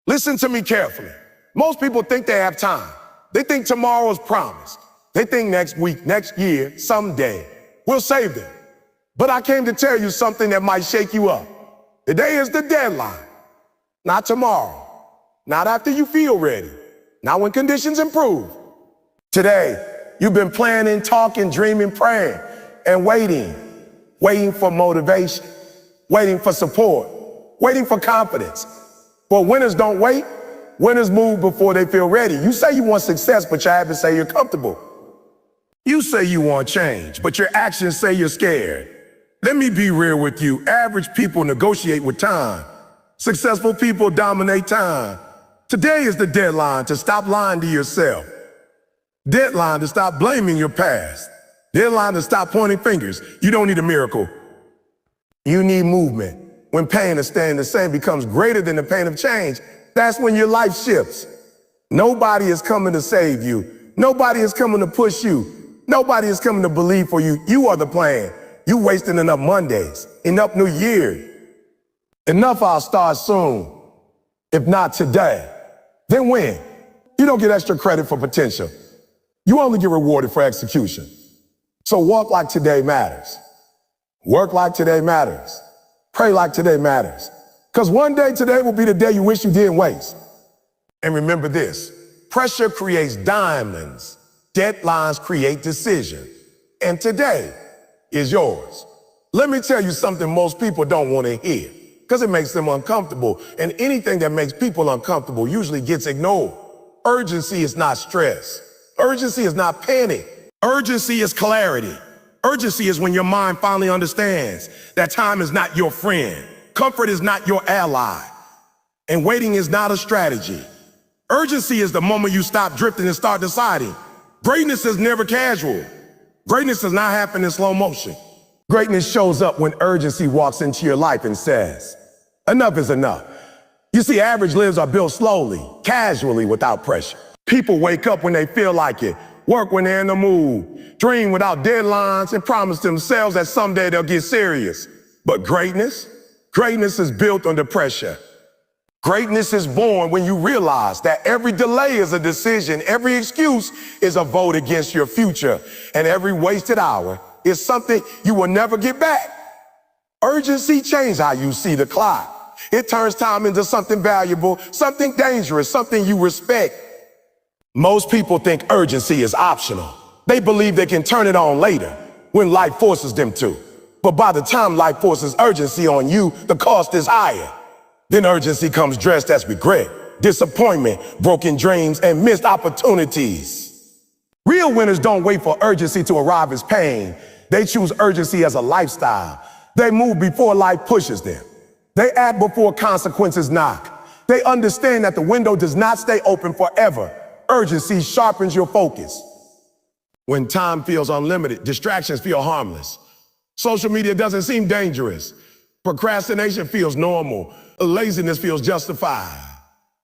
Listen to me carefully. Most people think they have time. They think tomorrow is promised. They think next week, next year, someday, we'll save them. But I came to tell you something that might shake you up. Today is the deadline. Not tomorrow. Not after you feel ready. Not when conditions improve. Today, you've been planning, talking, dreaming, praying, and waiting. Waiting for motivation. Waiting for support. Waiting for confidence. But winners don't wait. Winners move before they feel ready. You say you want success, but your habits say you're comfortable. You say you want change, but your actions say you're scared. Let me be real with you. Average people negotiate with time. Successful people dominate time. Today is the deadline to stop lying to yourself. Deadline to stop blaming your past. Deadline to stop pointing fingers. You don't need a miracle. You need movement. When pain of staying the same becomes greater than the pain of change, that's when your life shifts. Nobody is coming to save you. Nobody is coming to push you. Nobody is coming to believe for you. You are the plan. You wasting enough Mondays, enough New Year's. Enough I'll start soon. If not today, then when? You don't get extra credit for potential. You only get rewarded for execution. So walk like today matters. Work like today matters. Pray like today matters. Because one day today will be the day you wish you didn't waste. And remember this, pressure creates diamonds. Deadlines create decisions. And today is yours. Let me tell you something most people don't want to hear because it makes them uncomfortable. And anything that makes people uncomfortable usually gets ignored. Urgency is not stress. Urgency is not panic. Urgency is clarity. Urgency is when your mind finally understands that time is not your friend. Comfort is not your ally. And waiting is not a strategy. Urgency is the moment you stop drifting and start deciding. Greatness is never casual. Greatness does not happen in slow motion. Greatness shows up when urgency walks into your life and says, enough is enough. You see, average lives are built slowly, casually, without pressure. People wake up when they feel like it, work when they're in the mood, dream without deadlines, and promise themselves that someday they'll get serious. But greatness is built under pressure. Greatness is born when you realize that every delay is a decision, every excuse is a vote against your future, and every wasted hour is something you will never get back. Urgency changes how you see the clock. It turns time into something valuable, something dangerous, something you respect. Most people think urgency is optional. They believe they can turn it on later when life forces them to. But by the time life forces urgency on you, the cost is higher. Then urgency comes dressed as regret, disappointment, broken dreams, and missed opportunities. Real winners don't wait for urgency to arrive as pain. They choose urgency as a lifestyle. They move before life pushes them. They act before consequences knock. They understand that the window does not stay open forever. Urgency sharpens your focus. When time feels unlimited, distractions feel harmless. Social media doesn't seem dangerous. Procrastination feels normal. Laziness feels justified.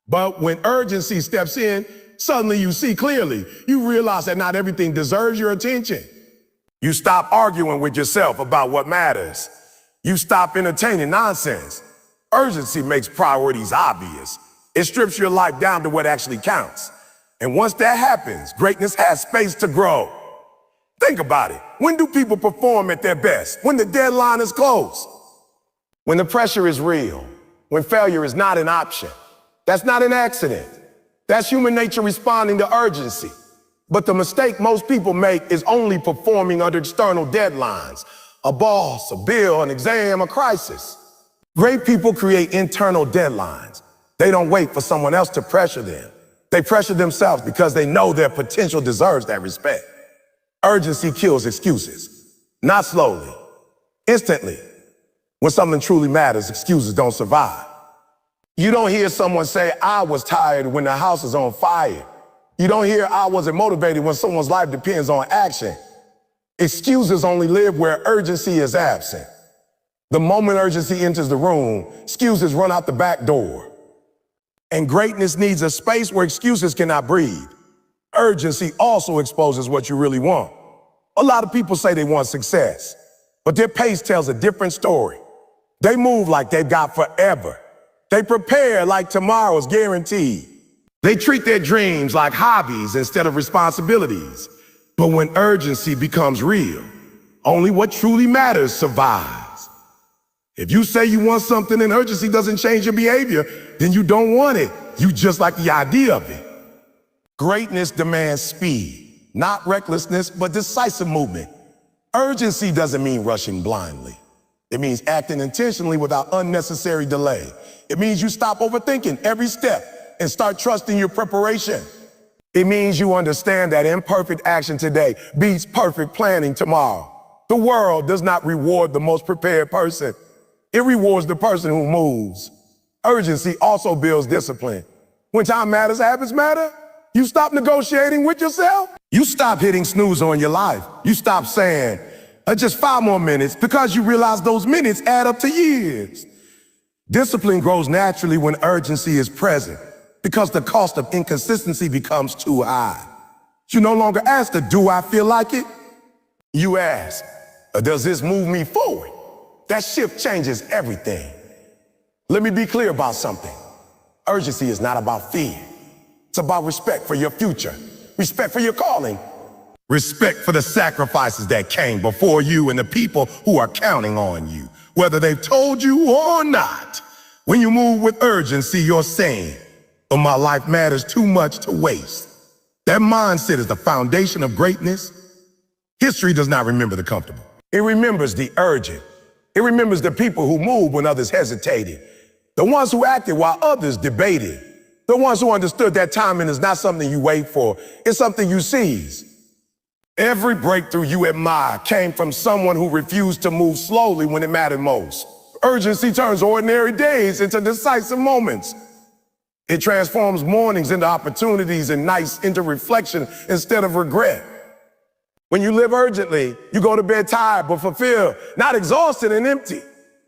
But when urgency steps in, suddenly you see clearly. You realize that not everything deserves your attention. You stop arguing with yourself about what matters. You stop entertaining nonsense. Urgency makes priorities obvious. It strips your life down to what actually counts. And once that happens, greatness has space to grow. Think about it. When do people perform at their best? When the deadline is close. When the pressure is real. When failure is not an option. That's not an accident. That's human nature responding to urgency. But the mistake most people make is only performing under external deadlines. A boss, a bill, an exam, a crisis. Great people create internal deadlines. They don't wait for someone else to pressure them. They pressure themselves because they know their potential deserves that respect. Urgency kills excuses. Not slowly. Instantly. When something truly matters, excuses don't survive. You don't hear someone say, I was tired when the house is on fire. You don't hear, I wasn't motivated when someone's life depends on action. Excuses only live where urgency is absent. The moment urgency enters the room, excuses run out the back door. And greatness needs a space where excuses cannot breathe. Urgency also exposes what you really want. A lot of people say they want success, but their pace tells a different story. They move like they've got forever. They prepare like tomorrow's guaranteed. They treat their dreams like hobbies instead of responsibilities. But when urgency becomes real, only what truly matters survives. If you say you want something and urgency doesn't change your behavior, then you don't want it. You just like the idea of it. Greatness demands speed, not recklessness, but decisive movement. Urgency doesn't mean rushing blindly. It means acting intentionally without unnecessary delay. It means you stop overthinking every step and start trusting your preparation. It means you understand that imperfect action today beats perfect planning tomorrow. The world does not reward the most prepared person. It rewards the person who moves. Urgency also builds discipline. When time matters, habits matter. You stop negotiating with yourself. You stop hitting snooze on your life. You stop saying, just 5 more minutes, because you realize those minutes add up to years. Discipline grows naturally when urgency is present, because the cost of inconsistency becomes too high. You no longer ask, do I feel like it? You ask, does this move me forward? That shift changes everything. Let me be clear about something. Urgency is not about fear. It's about respect for your future, respect for your calling, respect for the sacrifices that came before you and the people who are counting on you, whether they've told you or not. When you move with urgency, you're saying, my life matters too much to waste. That mindset is the foundation of greatness. History does not remember the comfortable. It remembers the urgent. It remembers the people who moved when others hesitated, the ones who acted while others debated, the ones who understood that timing is not something you wait for, it's something you seize. Every breakthrough you admire came from someone who refused to move slowly when it mattered most. Urgency turns ordinary days into decisive moments. It transforms mornings into opportunities and nights into reflection instead of regret. When you live urgently, you go to bed tired but fulfilled, not exhausted and empty.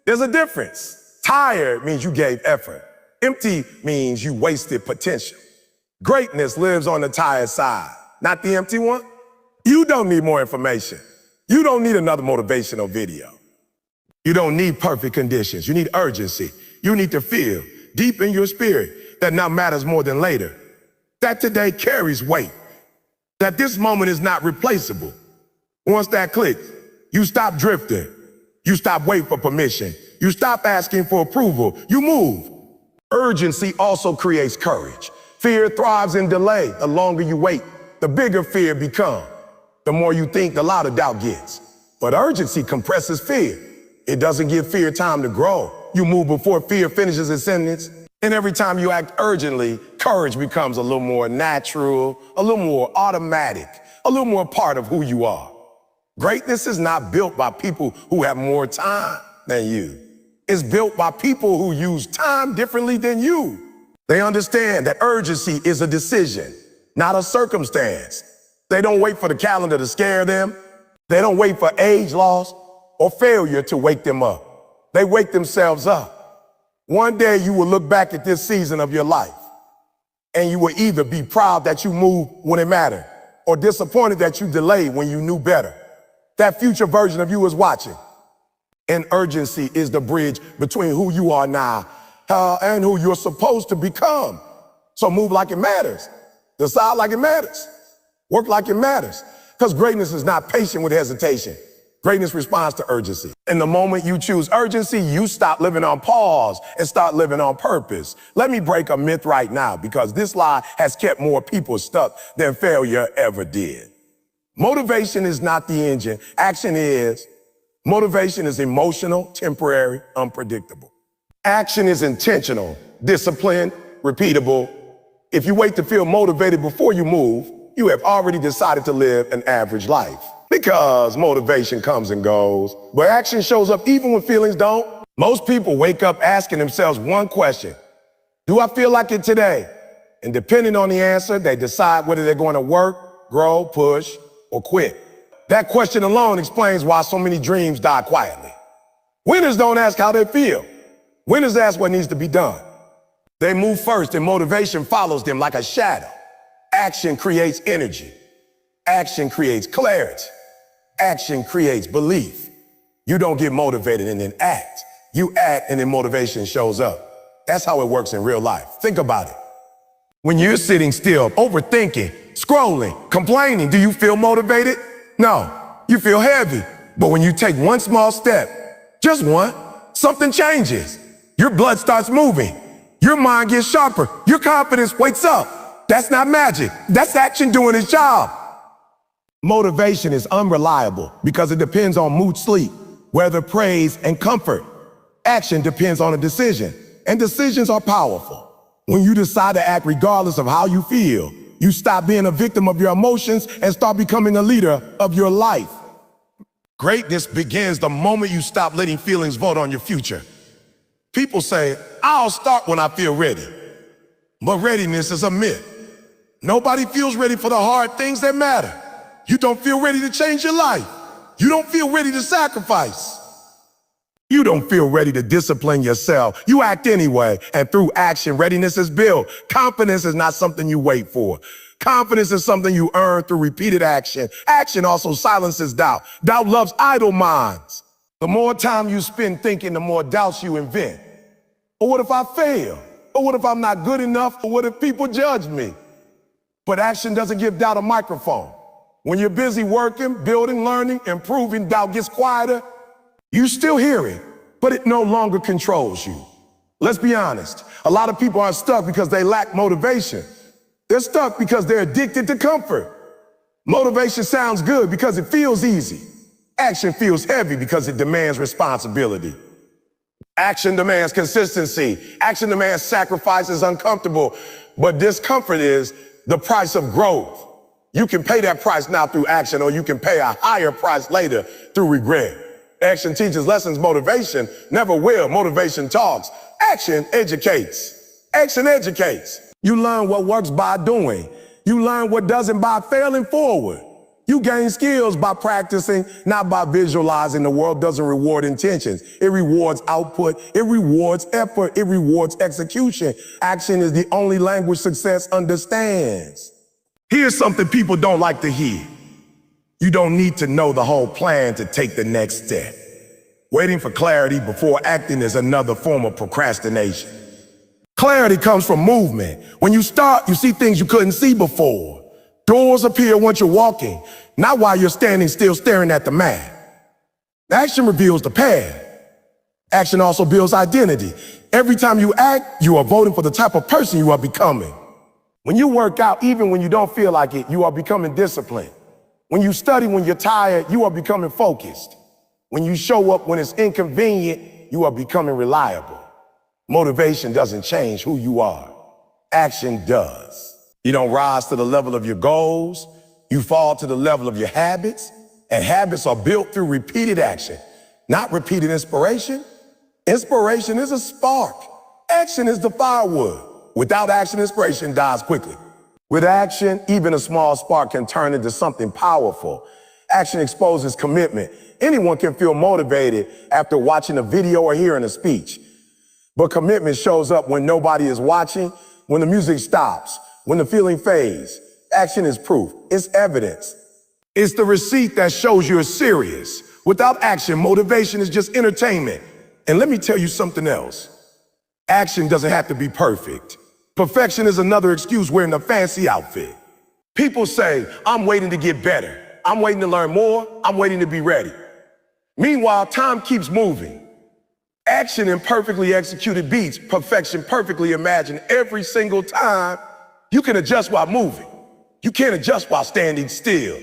There's a difference. Tired means you gave effort. Empty means you wasted potential. Greatness lives on the tired side, not the empty one. You don't need more information. You don't need another motivational video. You don't need perfect conditions. You need urgency. You need to feel deep in your spirit that now matters more than later. That today carries weight. That this moment is not replaceable. Once that clicks, you stop drifting. You stop waiting for permission. You stop asking for approval. You move. Urgency also creates courage. Fear thrives in delay. The longer you wait, the bigger fear becomes. The more you think, the louder doubt gets. But urgency compresses fear. It doesn't give fear time to grow. You move before fear finishes its sentence. And every time you act urgently, courage becomes a little more natural, a little more automatic, a little more part of who you are. Greatness is not built by people who have more time than you. It's built by people who use time differently than you. They understand that urgency is a decision, not a circumstance. They don't wait for the calendar to scare them. They don't wait for age loss or failure to wake them up. They wake themselves up. One day you will look back at this season of your life and you will either be proud that you moved when it mattered or disappointed that you delayed when you knew better. That future version of you is watching. And urgency is the bridge between who you are now and who you're supposed to become. So move like it matters. Decide like it matters. Work like it matters. Because greatness is not patient with hesitation. Greatness responds to urgency. And the moment you choose urgency, you stop living on pause and start living on purpose. Let me break a myth right now, because this lie has kept more people stuck than failure ever did. Motivation is not the engine. Action is. Motivation is emotional, temporary, unpredictable. Action is intentional, disciplined, repeatable. If you wait to feel motivated before you move, you have already decided to live an average life. Because motivation comes and goes, but action shows up even when feelings don't. Most people wake up asking themselves one question: do I feel like it today? And depending on the answer, they decide whether they're going to work, grow, push, or quit. That question alone explains why so many dreams die quietly. Winners don't ask how they feel. Winners ask what needs to be done. They move first and motivation follows them like a shadow. Action creates energy. Action creates clarity. Action creates belief. You don't get motivated and then act. You act and then motivation shows up. That's how it works in real life. Think about it. When you're sitting still, overthinking, scrolling, complaining, do you feel motivated? No, you feel heavy. But when you take one small step, just one, something changes. Your blood starts moving. Your mind gets sharper. Your confidence wakes up. That's not magic. That's action doing its job. Motivation is unreliable because it depends on mood, sleep, weather, praise, and comfort. Action depends on a decision, and decisions are powerful. When you decide to act regardless of how you feel, you stop being a victim of your emotions and start becoming a leader of your life. Greatness begins the moment you stop letting feelings vote on your future. People say, I'll start when I feel ready. But readiness is a myth. Nobody feels ready for the hard things that matter. You don't feel ready to change your life. You don't feel ready to sacrifice. You don't feel ready to discipline yourself. You act anyway, and through action, readiness is built. Confidence is not something you wait for. Confidence is something you earn through repeated action. Action also silences doubt. Doubt loves idle minds. The more time you spend thinking, the more doubts you invent. Or what if I fail? Or what if I'm not good enough? Or what if people judge me? But action doesn't give doubt a microphone. When you're busy working, building, learning, improving, doubt gets quieter. You still hear it, but it no longer controls you. Let's be honest. A lot of people are stuck because they lack motivation. They're stuck because they're addicted to comfort. Motivation sounds good because it feels easy. Action feels heavy because it demands responsibility. Action demands consistency. Action demands sacrifices uncomfortable, but discomfort is the price of growth. You can pay that price now through action, or you can pay a higher price later through regret. Action teaches lessons, motivation never will. Motivation talks. Action educates. Action educates. You learn what works by doing. You learn what doesn't by failing forward. You gain skills by practicing, not by visualizing. The world doesn't reward intentions. It rewards output. It rewards effort. It rewards execution. Action is the only language success understands. Here's something people don't like to hear. You don't need to know the whole plan to take the next step. Waiting for clarity before acting is another form of procrastination. Clarity comes from movement. When you start, you see things you couldn't see before. Doors appear once you're walking, not while you're standing still staring at the mat. Action reveals the path. Action also builds identity. Every time you act, you are voting for the type of person you are becoming. When you work out, even when you don't feel like it, you are becoming disciplined. When you study when you're tired, you are becoming focused. When you show up when it's inconvenient, you are becoming reliable. Motivation doesn't change who you are. Action does. You don't rise to the level of your goals. You fall to the level of your habits. And habits are built through repeated action, not repeated inspiration. Inspiration is a spark. Action is the firewood. Without action, inspiration dies quickly. With action, even a small spark can turn into something powerful. Action exposes commitment. Anyone can feel motivated after watching a video or hearing a speech. But commitment shows up when nobody is watching, when the music stops, when the feeling fades. Action is proof. It's evidence. It's the receipt that shows you're serious. Without action, motivation is just entertainment. And let me tell you something else. Action doesn't have to be perfect. Perfection is another excuse wearing a fancy outfit. People say, I'm waiting to get better. I'm waiting to learn more. I'm waiting to be ready. Meanwhile, time keeps moving. Action in perfectly executed beats perfection perfectly imagined every single time. You can adjust while moving. You can't adjust while standing still.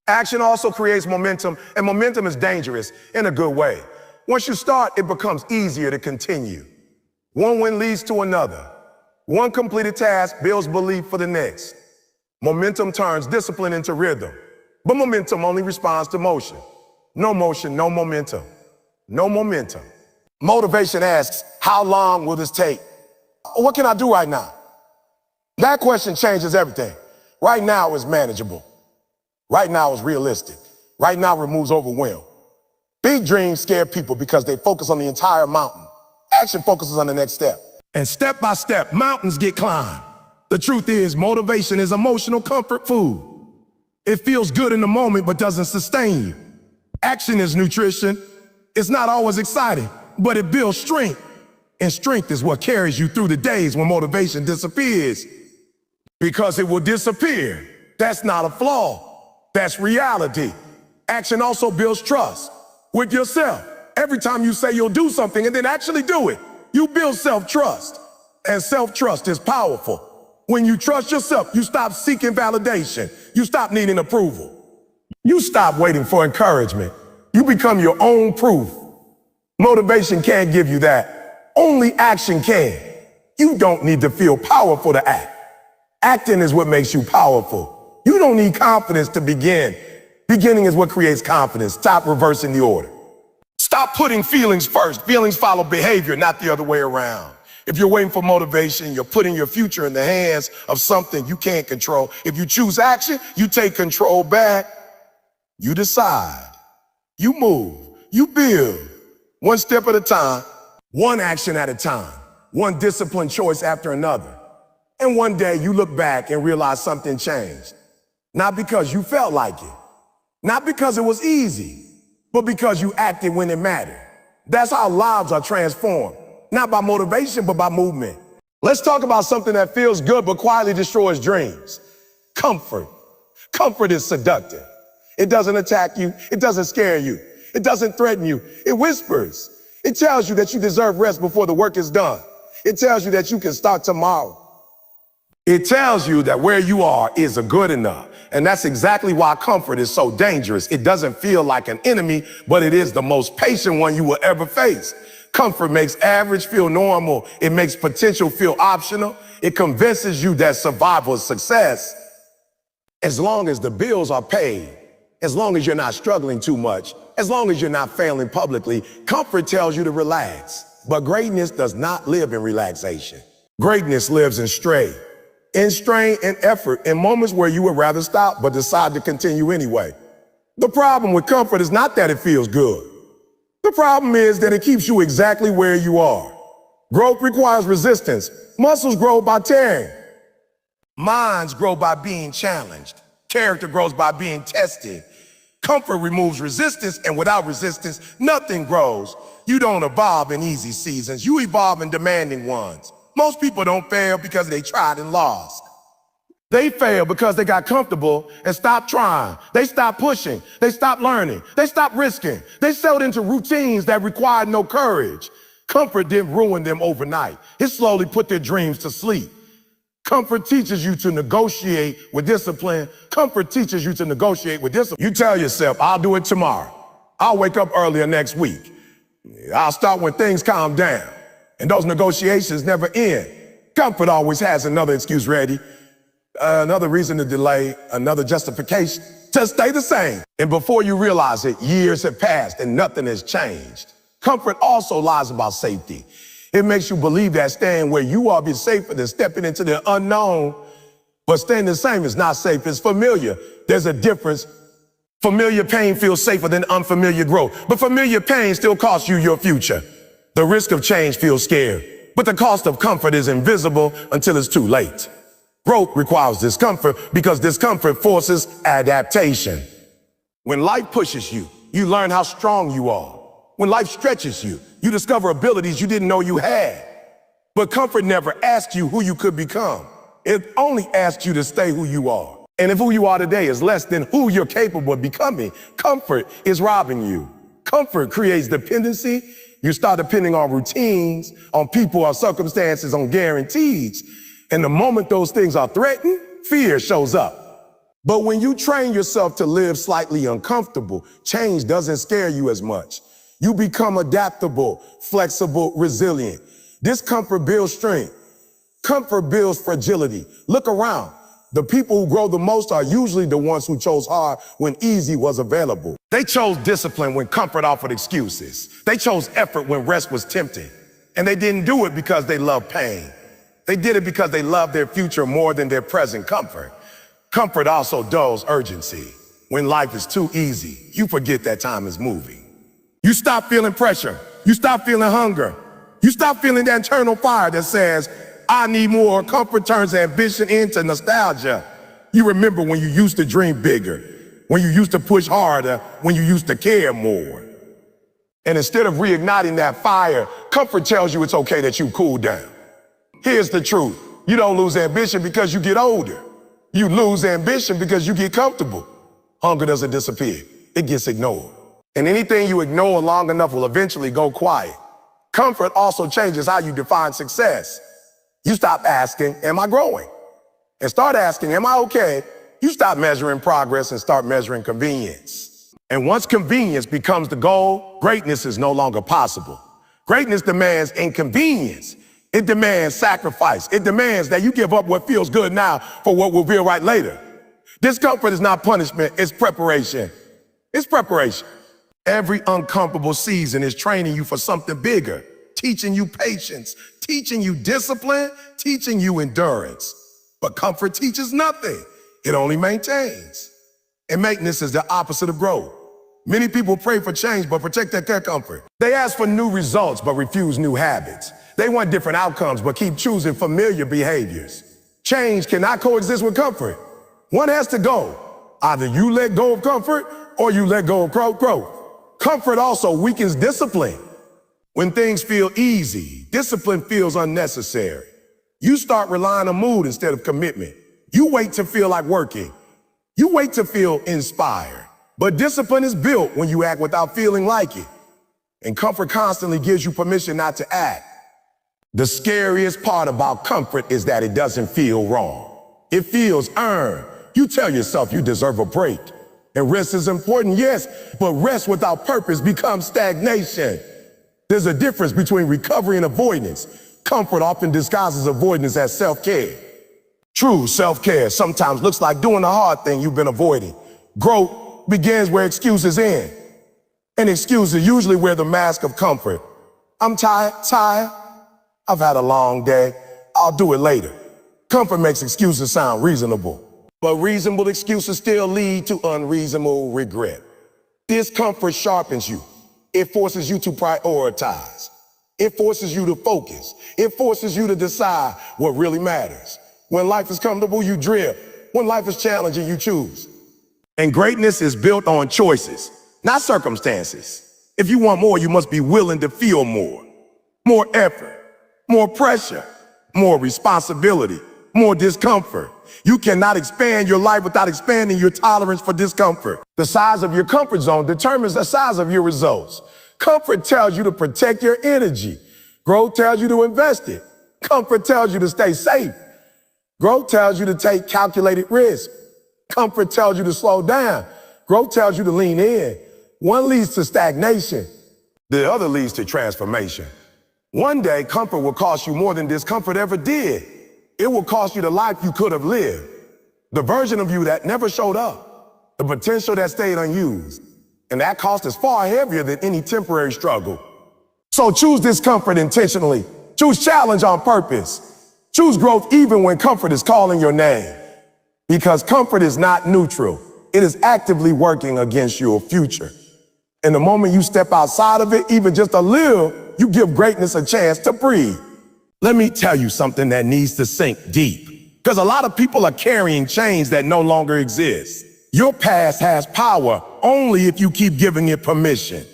Action also creates momentum, and momentum is dangerous in a good way. Once you start, it becomes easier to continue. One win leads to another. One completed task builds belief for the next. Momentum turns discipline into rhythm, but momentum only responds to motion. No motion, no momentum. No momentum. Motivation asks, how long will this take? What can I do right now? That question changes everything. Right now is manageable. Right now is realistic. Right now removes overwhelm. Big dreams scare people because they focus on the entire mountain. Action focuses on the next step. And step by step, mountains get climbed. The truth is, motivation is emotional comfort food. It feels good in the moment, but doesn't sustain you. Action is nutrition. It's not always exciting, but it builds strength. And strength is what carries you through the days when motivation disappears. Because it will disappear. That's not a flaw. That's reality. Action also builds trust with yourself. Every time you say you'll do something and then actually do it, you build self-trust. And self-trust is powerful. When you trust yourself, you stop seeking validation. You stop needing approval. You stop waiting for encouragement. You become your own proof. Motivation can't give you that. Only action can. You don't need to feel powerful to act. Acting is what makes you powerful. You don't need confidence to begin. Beginning is what creates confidence. Stop reversing the order. Stop putting feelings first. Feelings follow behavior, not the other way around. If you're waiting for motivation, you're putting your future in the hands of something you can't control. If you choose action, you take control back. You decide. You move. You build. One step at a time, one action at a time, one disciplined choice after another. And one day you look back and realize something changed. Not because you felt like it, not because it was easy, but because you acted when it mattered. That's how lives are transformed, not by motivation, but by movement. Let's talk about something that feels good but quietly destroys dreams. Comfort. Comfort is seductive. It doesn't attack you. It doesn't scare you. It doesn't threaten you. It whispers. It tells you that you deserve rest before the work is done. It tells you that you can start tomorrow. It tells you that where you are is good enough. And that's exactly why comfort is so dangerous. It doesn't feel like an enemy, but it is the most patient one you will ever face. Comfort makes average feel normal. It makes potential feel optional. It convinces you that survival is success. As long as the bills are paid, as long as you're not struggling too much, as long as you're not failing publicly, comfort tells you to relax. But greatness does not live in relaxation. Greatness lives in strain and effort, in moments where you would rather stop but decide to continue anyway. The problem with comfort is not that it feels good. The problem is that it keeps you exactly where you are. Growth requires resistance. Muscles grow by tearing. Minds grow by being challenged. Character grows by being tested. Comfort removes resistance, and without resistance, nothing grows. You don't evolve in easy seasons. You evolve in demanding ones. Most people don't fail because they tried and lost. They fail because they got comfortable and stopped trying. They stopped pushing. They stopped learning. They stopped risking. They settled into routines that required no courage. Comfort didn't ruin them overnight. It slowly put their dreams to sleep. Comfort teaches you to negotiate with discipline. Comfort teaches you to negotiate with discipline. You tell yourself, I'll do it tomorrow. I'll wake up earlier next week. I'll start when things calm down. And those negotiations never end. Comfort always has another excuse ready, another reason to delay, another justification to stay the same. And before you realize it, years have passed and nothing has changed. Comfort also lies about safety. It makes you believe that staying where you are is safer than stepping into the unknown. But staying the same is not safe, it's familiar. There's a difference. Familiar pain feels safer than unfamiliar growth. But familiar pain still costs you your future. The risk of change feels scary, but the cost of comfort is invisible until it's too late. Growth requires discomfort because discomfort forces adaptation. When life pushes you, you learn how strong you are. When life stretches you, you discover abilities you didn't know you had. But comfort never asks you who you could become. It only asks you to stay who you are. And if who you are today is less than who you're capable of becoming, comfort is robbing you. Comfort creates dependency. You start depending on routines, on people or circumstances, on guarantees. And the moment those things are threatened, fear shows up. But when you train yourself to live slightly uncomfortable, change doesn't scare you as much. You become adaptable, flexible, resilient. Discomfort builds strength. Comfort builds fragility. Look around. The people who grow the most are usually the ones who chose hard when easy was available. They chose discipline when comfort offered excuses. They chose effort when rest was tempting. And they didn't do it because they loved pain. They did it because they loved their future more than their present comfort. Comfort also dulls urgency. When life is too easy, you forget that time is moving. You stop feeling pressure. You stop feeling hunger. You stop feeling that internal fire that says, I need more. Comfort turns ambition into nostalgia. You remember when you used to dream bigger, when you used to push harder, when you used to care more. And instead of reigniting that fire, comfort tells you it's okay that you cool down. Here's the truth. You don't lose ambition because you get older. You lose ambition because you get comfortable. Hunger doesn't disappear. It gets ignored. And anything you ignore long enough will eventually go quiet. Comfort also changes how you define success. You stop asking, am I growing? And start asking, am I okay? You stop measuring progress and start measuring convenience. And once convenience becomes the goal, greatness is no longer possible. Greatness demands inconvenience. It demands sacrifice. It demands that you give up what feels good now for what will feel right later. Discomfort is not punishment, it's preparation. It's preparation. Every uncomfortable season is training you for something bigger, teaching you patience, teaching you discipline, teaching you endurance. But comfort teaches nothing. It only maintains. And maintenance is the opposite of growth. Many people pray for change but protect their comfort. They ask for new results but refuse new habits. They want different outcomes but keep choosing familiar behaviors. Change cannot coexist with comfort. One has to go. Either you let go of comfort or you let go of growth. Comfort also weakens discipline. When things feel easy, discipline feels unnecessary. You start relying on mood instead of commitment. You wait to feel like working. You wait to feel inspired. But discipline is built when you act without feeling like it. And comfort constantly gives you permission not to act. The scariest part about comfort is that it doesn't feel wrong. It feels earned. You tell yourself you deserve a break. And rest is important, yes, but rest without purpose becomes stagnation. There's a difference between recovery and avoidance. Comfort often disguises avoidance as self-care. True self-care sometimes looks like doing the hard thing you've been avoiding. Growth begins where excuses end. And excuses usually wear the mask of comfort. I'm tired. I've had a long day. I'll do it later. Comfort makes excuses sound reasonable. But reasonable excuses still lead to unreasonable regret. Discomfort sharpens you. It forces you to prioritize. It forces you to focus. It forces you to decide what really matters. When life is comfortable, you drift. When life is challenging, you choose. And greatness is built on choices, not circumstances. If you want more, you must be willing to feel more. More effort, more pressure, more responsibility, more discomfort. You cannot expand your life without expanding your tolerance for discomfort. The size of your comfort zone determines the size of your results. Comfort tells you to protect your energy. Growth tells you to invest it. Comfort tells you to stay safe. Growth tells you to take calculated risk. Comfort tells you to slow down. Growth tells you to lean in. One leads to stagnation. The other leads to transformation. One day, comfort will cost you more than discomfort ever did. It will cost you the life you could have lived, the version of you that never showed up, the potential that stayed unused. And that cost is far heavier than any temporary struggle. So choose discomfort intentionally. Choose challenge on purpose. Choose growth even when comfort is calling your name. Because comfort is not neutral. It is actively working against your future. And the moment you step outside of it, even just a little, you give greatness a chance to breathe. Let me tell you something that needs to sink deep. Because a lot of people are carrying chains that no longer exist. Your past has power only if you keep giving it permission.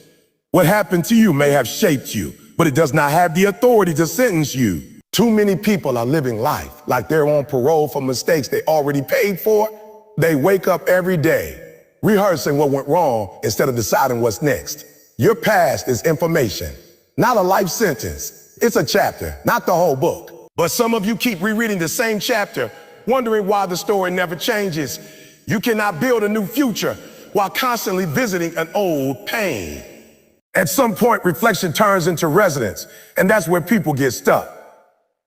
What happened to you may have shaped you, but it does not have the authority to sentence you. Too many people are living life like they're on parole for mistakes they already paid for. They wake up every day rehearsing what went wrong instead of deciding what's next. Your past is information, not a life sentence. It's a chapter, not the whole book. But some of you keep rereading the same chapter, wondering why the story never changes. You cannot build a new future while constantly visiting an old pain. At some point, reflection turns into resonance, and that's where people get stuck.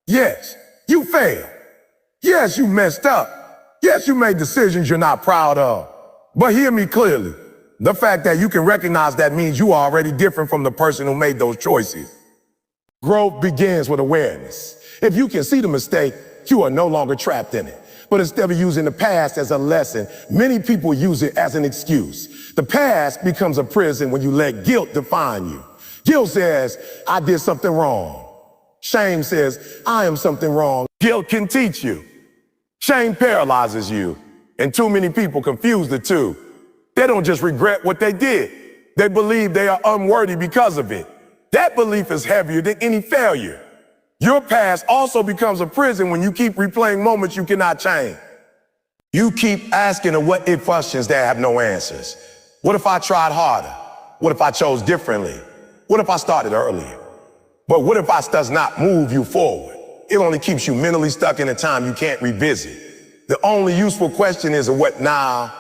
Yes, you failed. Yes, you messed up. Yes, you made decisions you're not proud of. But hear me clearly. The fact that you can recognize that means you are already different from the person who made those choices. Growth begins with awareness. If you can see the mistake, you are no longer trapped in it. But instead of using the past as a lesson, many people use it as an excuse. The past becomes a prison when you let guilt define you. Guilt says, I did something wrong. Shame says, I am something wrong. Guilt can teach you. Shame paralyzes you. And too many people confuse the two. They don't just regret what they did. They believe they are unworthy because of it. That belief is heavier than any failure. Your past also becomes a prison when you keep replaying moments you cannot change. You keep asking the what if questions that have no answers. What if I tried harder? What if I chose differently? What if I started earlier? But what if does not move you forward? It only keeps you mentally stuck in a time you can't revisit. The only useful question is a what now?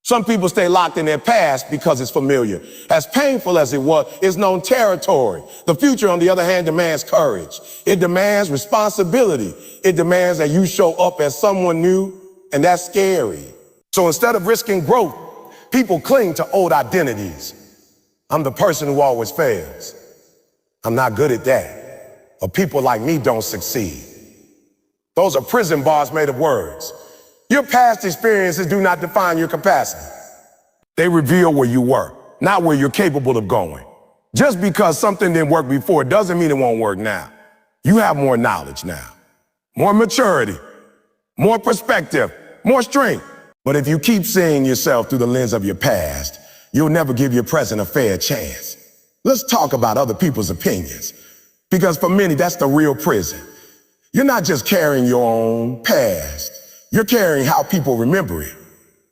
Some people stay locked in their past because it's familiar. As painful as it was, it's known territory. The future, on the other hand, demands courage. It demands responsibility. It demands that you show up as someone new, and that's scary. So instead of risking growth, people cling to old identities. I'm the person who always fails. I'm not good at that. Or people like me don't succeed. Those are prison bars made of words. Your past experiences do not define your capacity. They reveal where you were, not where you're capable of going. Just because something didn't work before doesn't mean it won't work now. You have more knowledge now, more maturity, more perspective, more strength. But if you keep seeing yourself through the lens of your past, you'll never give your present a fair chance. Let's talk about other people's opinions, because for many, that's the real prison. You're not just carrying your own past. You're carrying how people remember it.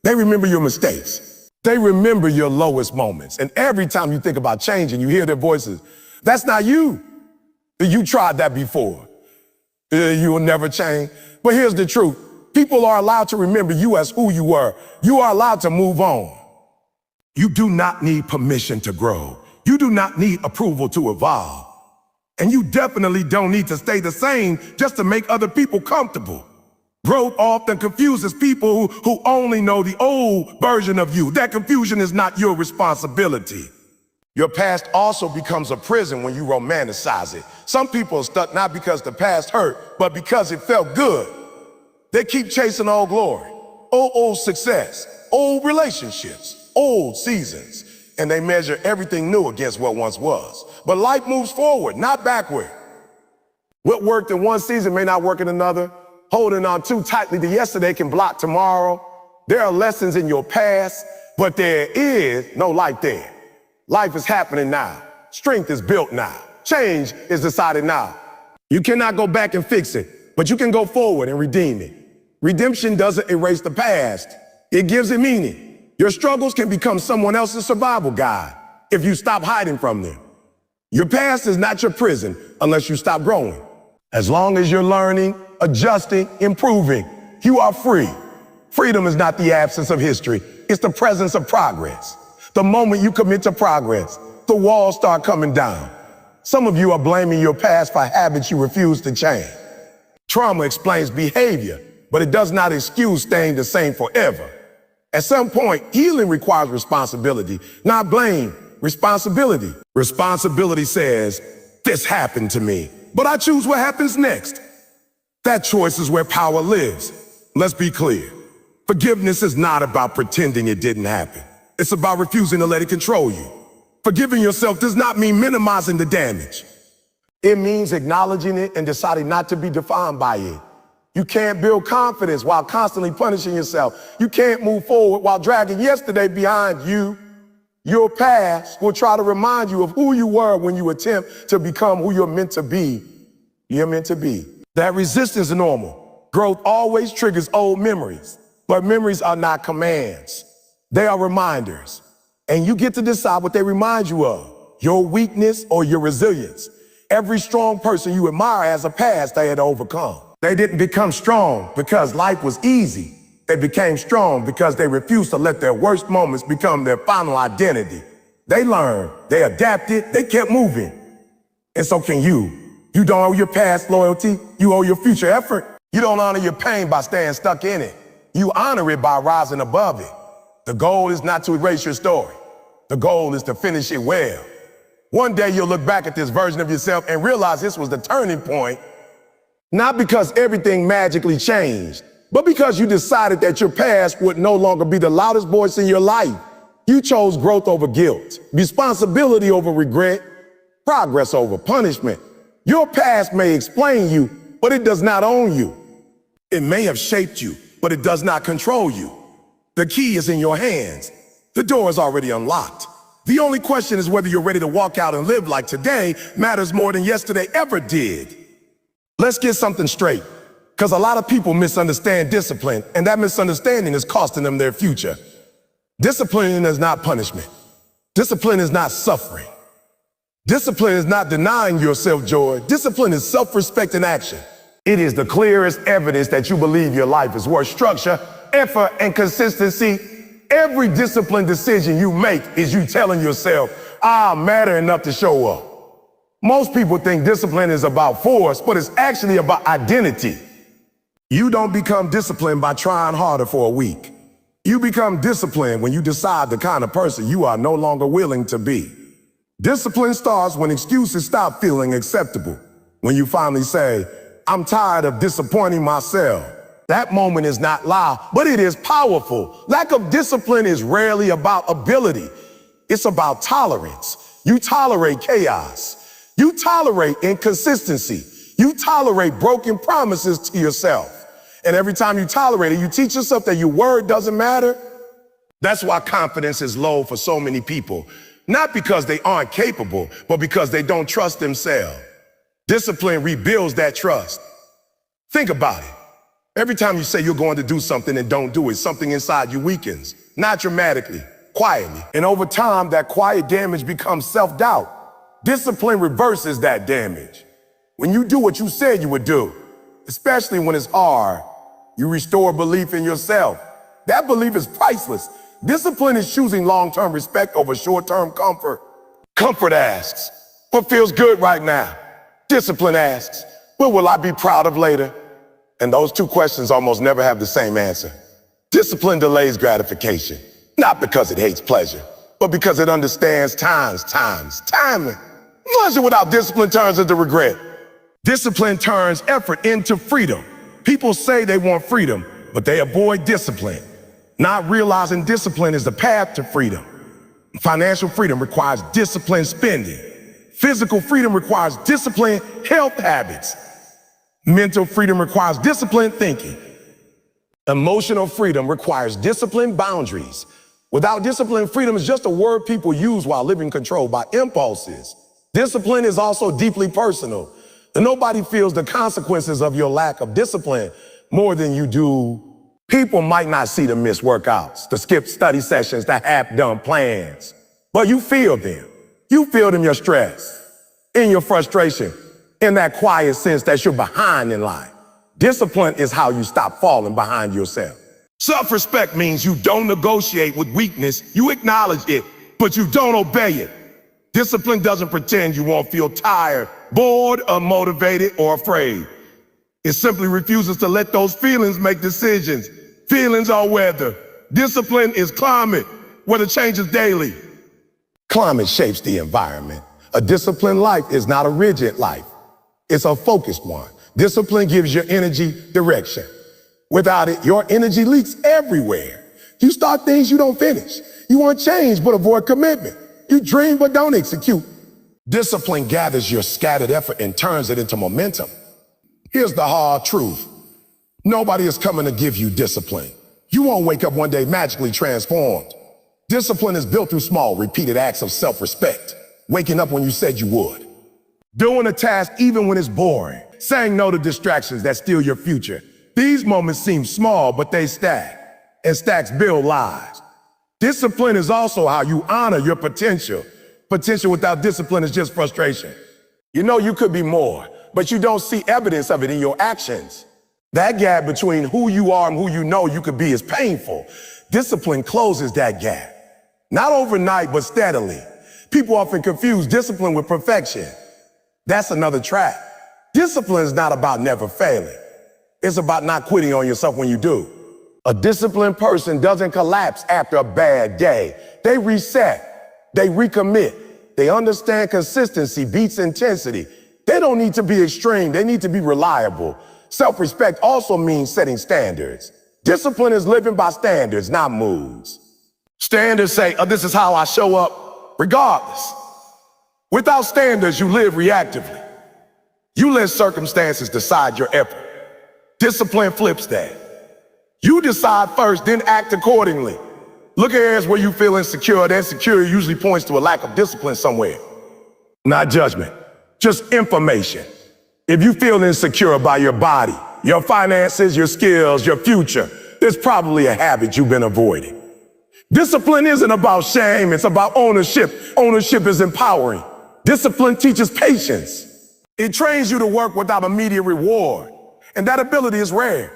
They remember your mistakes. They remember your lowest moments. And every time you think about changing, you hear their voices. That's not you. You tried that before. You will never change. But here's the truth. People are allowed to remember you as who you were. You are allowed to move on. You do not need permission to grow. You do not need approval to evolve. And you definitely don't need to stay the same just to make other people comfortable. Growth often confuses people who only know the old version of you. That confusion is not your responsibility. Your past also becomes a prison when you romanticize it. Some people are stuck not because the past hurt, but because it felt good. They keep chasing old glory, old success, old relationships, old seasons, and they measure everything new against what once was. But life moves forward, not backward. What worked in one season may not work in another. Holding on too tightly to yesterday can block tomorrow. There are lessons in your past, but there is no life there. Life is happening now. Strength is built now. Change is decided now. You cannot go back and fix it, but you can go forward and redeem it. Redemption doesn't erase the past. It gives it meaning. Your struggles can become someone else's survival guide if you stop hiding from them. Your past is not your prison unless you stop growing. As long as you're learning, adjusting, improving, you are free. Freedom is not the absence of history. It's the presence of progress. The moment you commit to progress, the walls start coming down. Some of you are blaming your past for habits you refuse to change. Trauma explains behavior, but it does not excuse staying the same forever. At some point, healing requires responsibility, not blame, responsibility. Responsibility says, this happened to me, but I choose what happens next. That choice is where power lives. Let's be clear. Forgiveness is not about pretending it didn't happen. It's about refusing to let it control you. Forgiving yourself does not mean minimizing the damage. It means acknowledging it and deciding not to be defined by it. You can't build confidence while constantly punishing yourself. You can't move forward while dragging yesterday behind you. Your past will try to remind you of who you were when you attempt to become who you're meant to be. You're meant to be. That resistance is normal. Growth always triggers old memories, but memories are not commands. They are reminders. And you get to decide what they remind you of, your weakness or your resilience. Every strong person you admire has a past they had to overcome. They didn't become strong because life was easy. They became strong because they refused to let their worst moments become their final identity. They learned, they adapted, they kept moving. And so can you. You don't owe your past loyalty, you owe your future effort. You don't honor your pain by staying stuck in it. You honor it by rising above it. The goal is not to erase your story. The goal is to finish it well. One day you'll look back at this version of yourself and realize this was the turning point, not because everything magically changed, but because you decided that your past would no longer be the loudest voice in your life. You chose growth over guilt, responsibility over regret, progress over punishment. Your past may explain you, but it does not own you. It may have shaped you, but it does not control you. The key is in your hands. The door is already unlocked. The only question is whether you're ready to walk out and live like today matters more than yesterday ever did. Let's get something straight, because a lot of people misunderstand discipline, and that misunderstanding is costing them their future. Discipline is not punishment. Discipline is not suffering. Discipline is not denying yourself joy. Discipline is self-respect in action. It is the clearest evidence that you believe your life is worth structure, effort, and consistency. Every disciplined decision you make is you telling yourself, I matter enough to show up. Most people think discipline is about force, but it's actually about identity. You don't become disciplined by trying harder for a week. You become disciplined when you decide the kind of person you are no longer willing to be. Discipline starts when excuses stop feeling acceptable. When you finally say, I'm tired of disappointing myself. That moment is not loud, but it is powerful. Lack of discipline is rarely about ability. It's about tolerance. You tolerate chaos. You tolerate inconsistency. You tolerate broken promises to yourself. And every time you tolerate it, you teach yourself that your word doesn't matter. That's why confidence is low for so many people. Not because they aren't capable, but because they don't trust themselves. Discipline rebuilds that trust. Think about it. Every time you say you're going to do something and don't do it, something inside you weakens. Not dramatically, quietly. And over time, that quiet damage becomes self-doubt. Discipline reverses that damage. When you do what you said you would do, especially when it's hard, you restore belief in yourself. That belief is priceless. Discipline is choosing long-term respect over short-term comfort. Comfort asks, what feels good right now? Discipline asks, what will I be proud of later? And those two questions almost never have the same answer. Discipline delays gratification, not because it hates pleasure, but because it understands timing. Pleasure without discipline turns into regret. Discipline turns effort into freedom. People say they want freedom, but they avoid discipline, not realizing discipline is the path to freedom. Financial freedom requires disciplined spending. Physical freedom requires disciplined health habits. Mental freedom requires disciplined thinking. Emotional freedom requires disciplined boundaries. Without discipline, freedom is just a word people use while living controlled by impulses. Discipline is also deeply personal. And nobody feels the consequences of your lack of discipline more than you do. People might not see the missed workouts, the skipped study sessions, the half-done plans, but you feel them. You feel them in your stress, in your frustration, in that quiet sense that you're behind in life. Discipline is how you stop falling behind yourself. Self-respect means you don't negotiate with weakness, you acknowledge it, but you don't obey it. Discipline doesn't pretend you won't feel tired, bored, unmotivated, or afraid. It simply refuses to let those feelings make decisions. Feelings are weather. Discipline is climate, where the changes daily. Climate shapes the environment. A disciplined life is not a rigid life. It's a focused one. Discipline gives your energy direction. Without it, your energy leaks everywhere. You start things you don't finish. You want change but avoid commitment. You dream but don't execute. Discipline gathers your scattered effort and turns it into momentum. Here's the hard truth. Nobody is coming to give you discipline. You won't wake up one day magically transformed. Discipline is built through small, repeated acts of self-respect. Waking up when you said you would. Doing a task even when it's boring. Saying no to distractions that steal your future. These moments seem small, but they stack. And stacks build lives. Discipline is also how you honor your potential. Potential without discipline is just frustration. You know you could be more, but you don't see evidence of it in your actions. That gap between who you are and who you know you could be is painful. Discipline closes that gap. Not overnight, but steadily. People often confuse discipline with perfection. That's another trap. Discipline is not about never failing. It's about not quitting on yourself when you do. A disciplined person doesn't collapse after a bad day. They reset. They recommit. They understand consistency beats intensity. They don't need to be extreme. They need to be reliable. Self-respect also means setting standards. Discipline is living by standards, not moods. Standards say, this is how I show up, regardless. Without standards, you live reactively. You let circumstances decide your effort. Discipline flips that. You decide first, then act accordingly. Look at areas where you feel insecure. That insecurity usually points to a lack of discipline somewhere. Not judgment, just information. If you feel insecure about your body, your finances, your skills, your future, there's probably a habit you've been avoiding. Discipline isn't about shame, it's about ownership. Ownership is empowering. Discipline teaches patience. It trains you to work without immediate reward, and that ability is rare.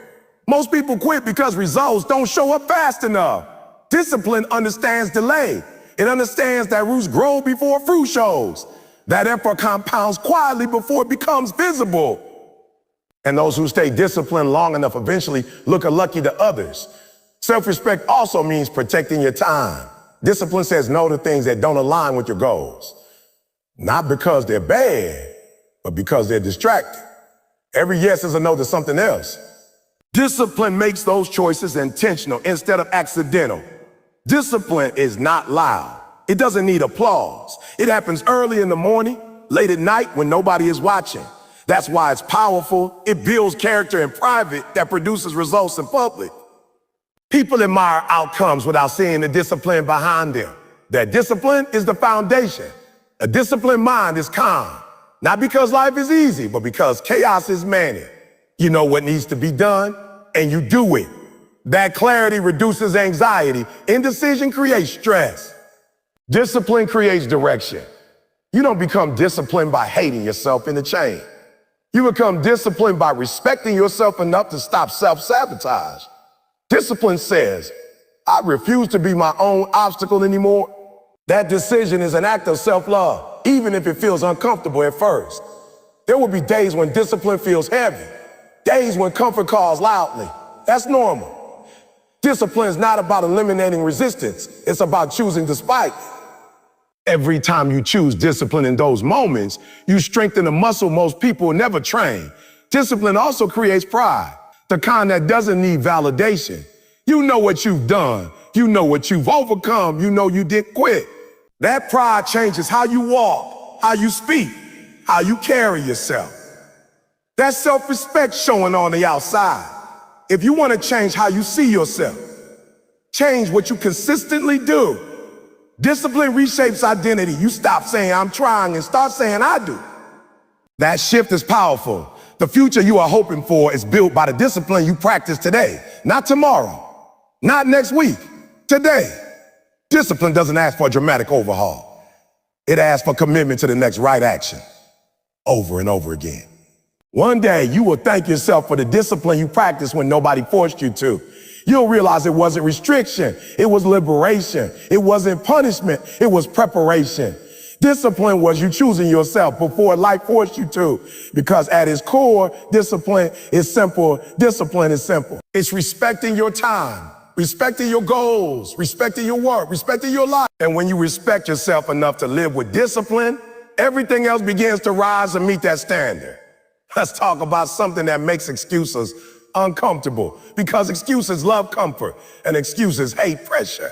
Most people quit because results don't show up fast enough. Discipline understands delay. It understands that roots grow before fruit shows, that effort compounds quietly before it becomes visible. And those who stay disciplined long enough eventually look lucky to others. Self-respect also means protecting your time. Discipline says no to things that don't align with your goals. Not because they're bad, but because they're distracting. Every yes is a no to something else. Discipline makes those choices intentional instead of accidental. Discipline is not loud. It doesn't need applause. It happens early in the morning, late at night when nobody is watching. That's why it's powerful. It builds character in private that produces results in public. People admire outcomes without seeing the discipline behind them. That discipline is the foundation. A disciplined mind is calm, not because life is easy, but because chaos is managed. You know what needs to be done, and you do it. That clarity reduces anxiety. Indecision creates stress. Discipline creates direction. You don't become disciplined by hating yourself in the chain. You become disciplined by respecting yourself enough to stop self-sabotage. Discipline says, I refuse to be my own obstacle anymore. That decision is an act of self-love, even if it feels uncomfortable at first. There will be days when discipline feels heavy, days when comfort calls loudly. That's normal. Discipline is not about eliminating resistance. It's about choosing despite. Every time you choose discipline in those moments, you strengthen a muscle most people never train. Discipline also creates pride, the kind that doesn't need validation. You know what you've done. You know what you've overcome. You know you didn't quit. That pride changes how you walk, how you speak, how you carry yourself. That's self-respect showing on the outside. If you want to change how you see yourself, change what you consistently do. Discipline reshapes identity. You stop saying I'm trying and start saying I do. That shift is powerful. The future you are hoping for is built by the discipline you practice today, not tomorrow, not next week, today. Discipline doesn't ask for a dramatic overhaul. It asks for commitment to the next right action, over and over again. One day you will thank yourself for the discipline you practiced when nobody forced you to. You'll realize it wasn't restriction, it was liberation. It wasn't punishment, it was preparation. Discipline was you choosing yourself before life forced you to. Because at its core, discipline is simple. Discipline is simple. It's respecting your time, respecting your goals, respecting your work, respecting your life. And when you respect yourself enough to live with discipline, everything else begins to rise and meet that standard. Let's talk about something that makes excuses uncomfortable, because excuses love comfort and excuses hate pressure.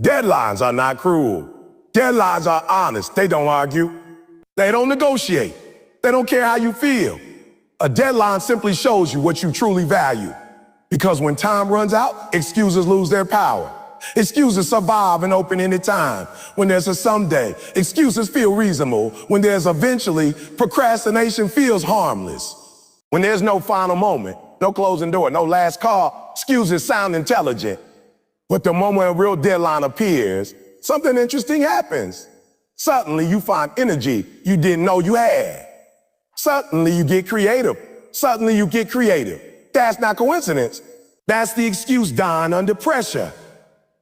Deadlines are not cruel. Deadlines are honest. They don't argue. They don't negotiate. They don't care how you feel. A deadline simply shows you what you truly value. Because when time runs out, excuses lose their power. Excuses survive an open-ended time. When there's a someday, excuses feel reasonable. When there's eventually, procrastination feels harmless. When there's no final moment, no closing door, no last call, excuses sound intelligent. But the moment a real deadline appears, something interesting happens. Suddenly you find energy you didn't know you had. Suddenly you get creative. Suddenly you get creative. That's not coincidence. That's the excuse dying under pressure.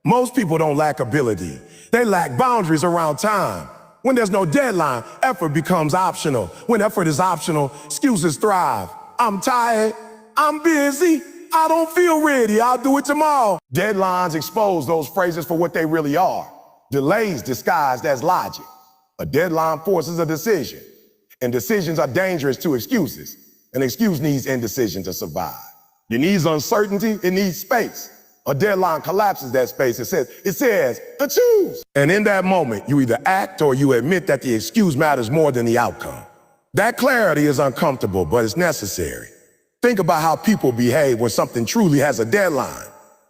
Most people don't lack ability. They lack boundaries around time. When there's no deadline, effort becomes optional. When effort is optional, excuses thrive. I'm tired. I'm busy. I don't feel ready. I'll do it tomorrow. Deadlines expose those phrases for what they really are. Delays disguised as logic. A deadline forces a decision. And decisions are dangerous to excuses. An excuse needs indecision to survive. It needs uncertainty. It needs space. A deadline collapses that space. It says, to choose. And in that moment, you either act or you admit that the excuse matters more than the outcome. That clarity is uncomfortable, but it's necessary. Think about how people behave when something truly has a deadline.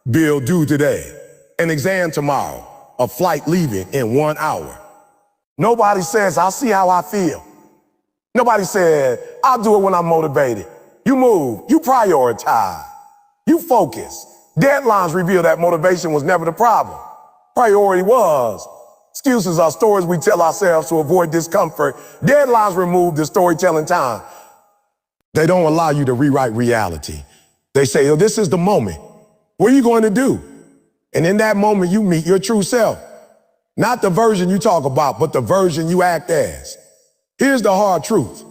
Bill due today. an exam tomorrow, a flight leaving in 1 hour. Nobody says, I'll see how I feel. Nobody said, I'll do it when I'm motivated. You move, you prioritize, you focus. Deadlines reveal that motivation was never the problem. Priority was. Excuses are stories we tell ourselves to avoid discomfort. Deadlines remove the storytelling time. They don't allow you to rewrite reality. They say, oh, this is the moment. What are you going to do? And in that moment, you meet your true self. Not the version you talk about, but the version you act as. Here's the hard truth.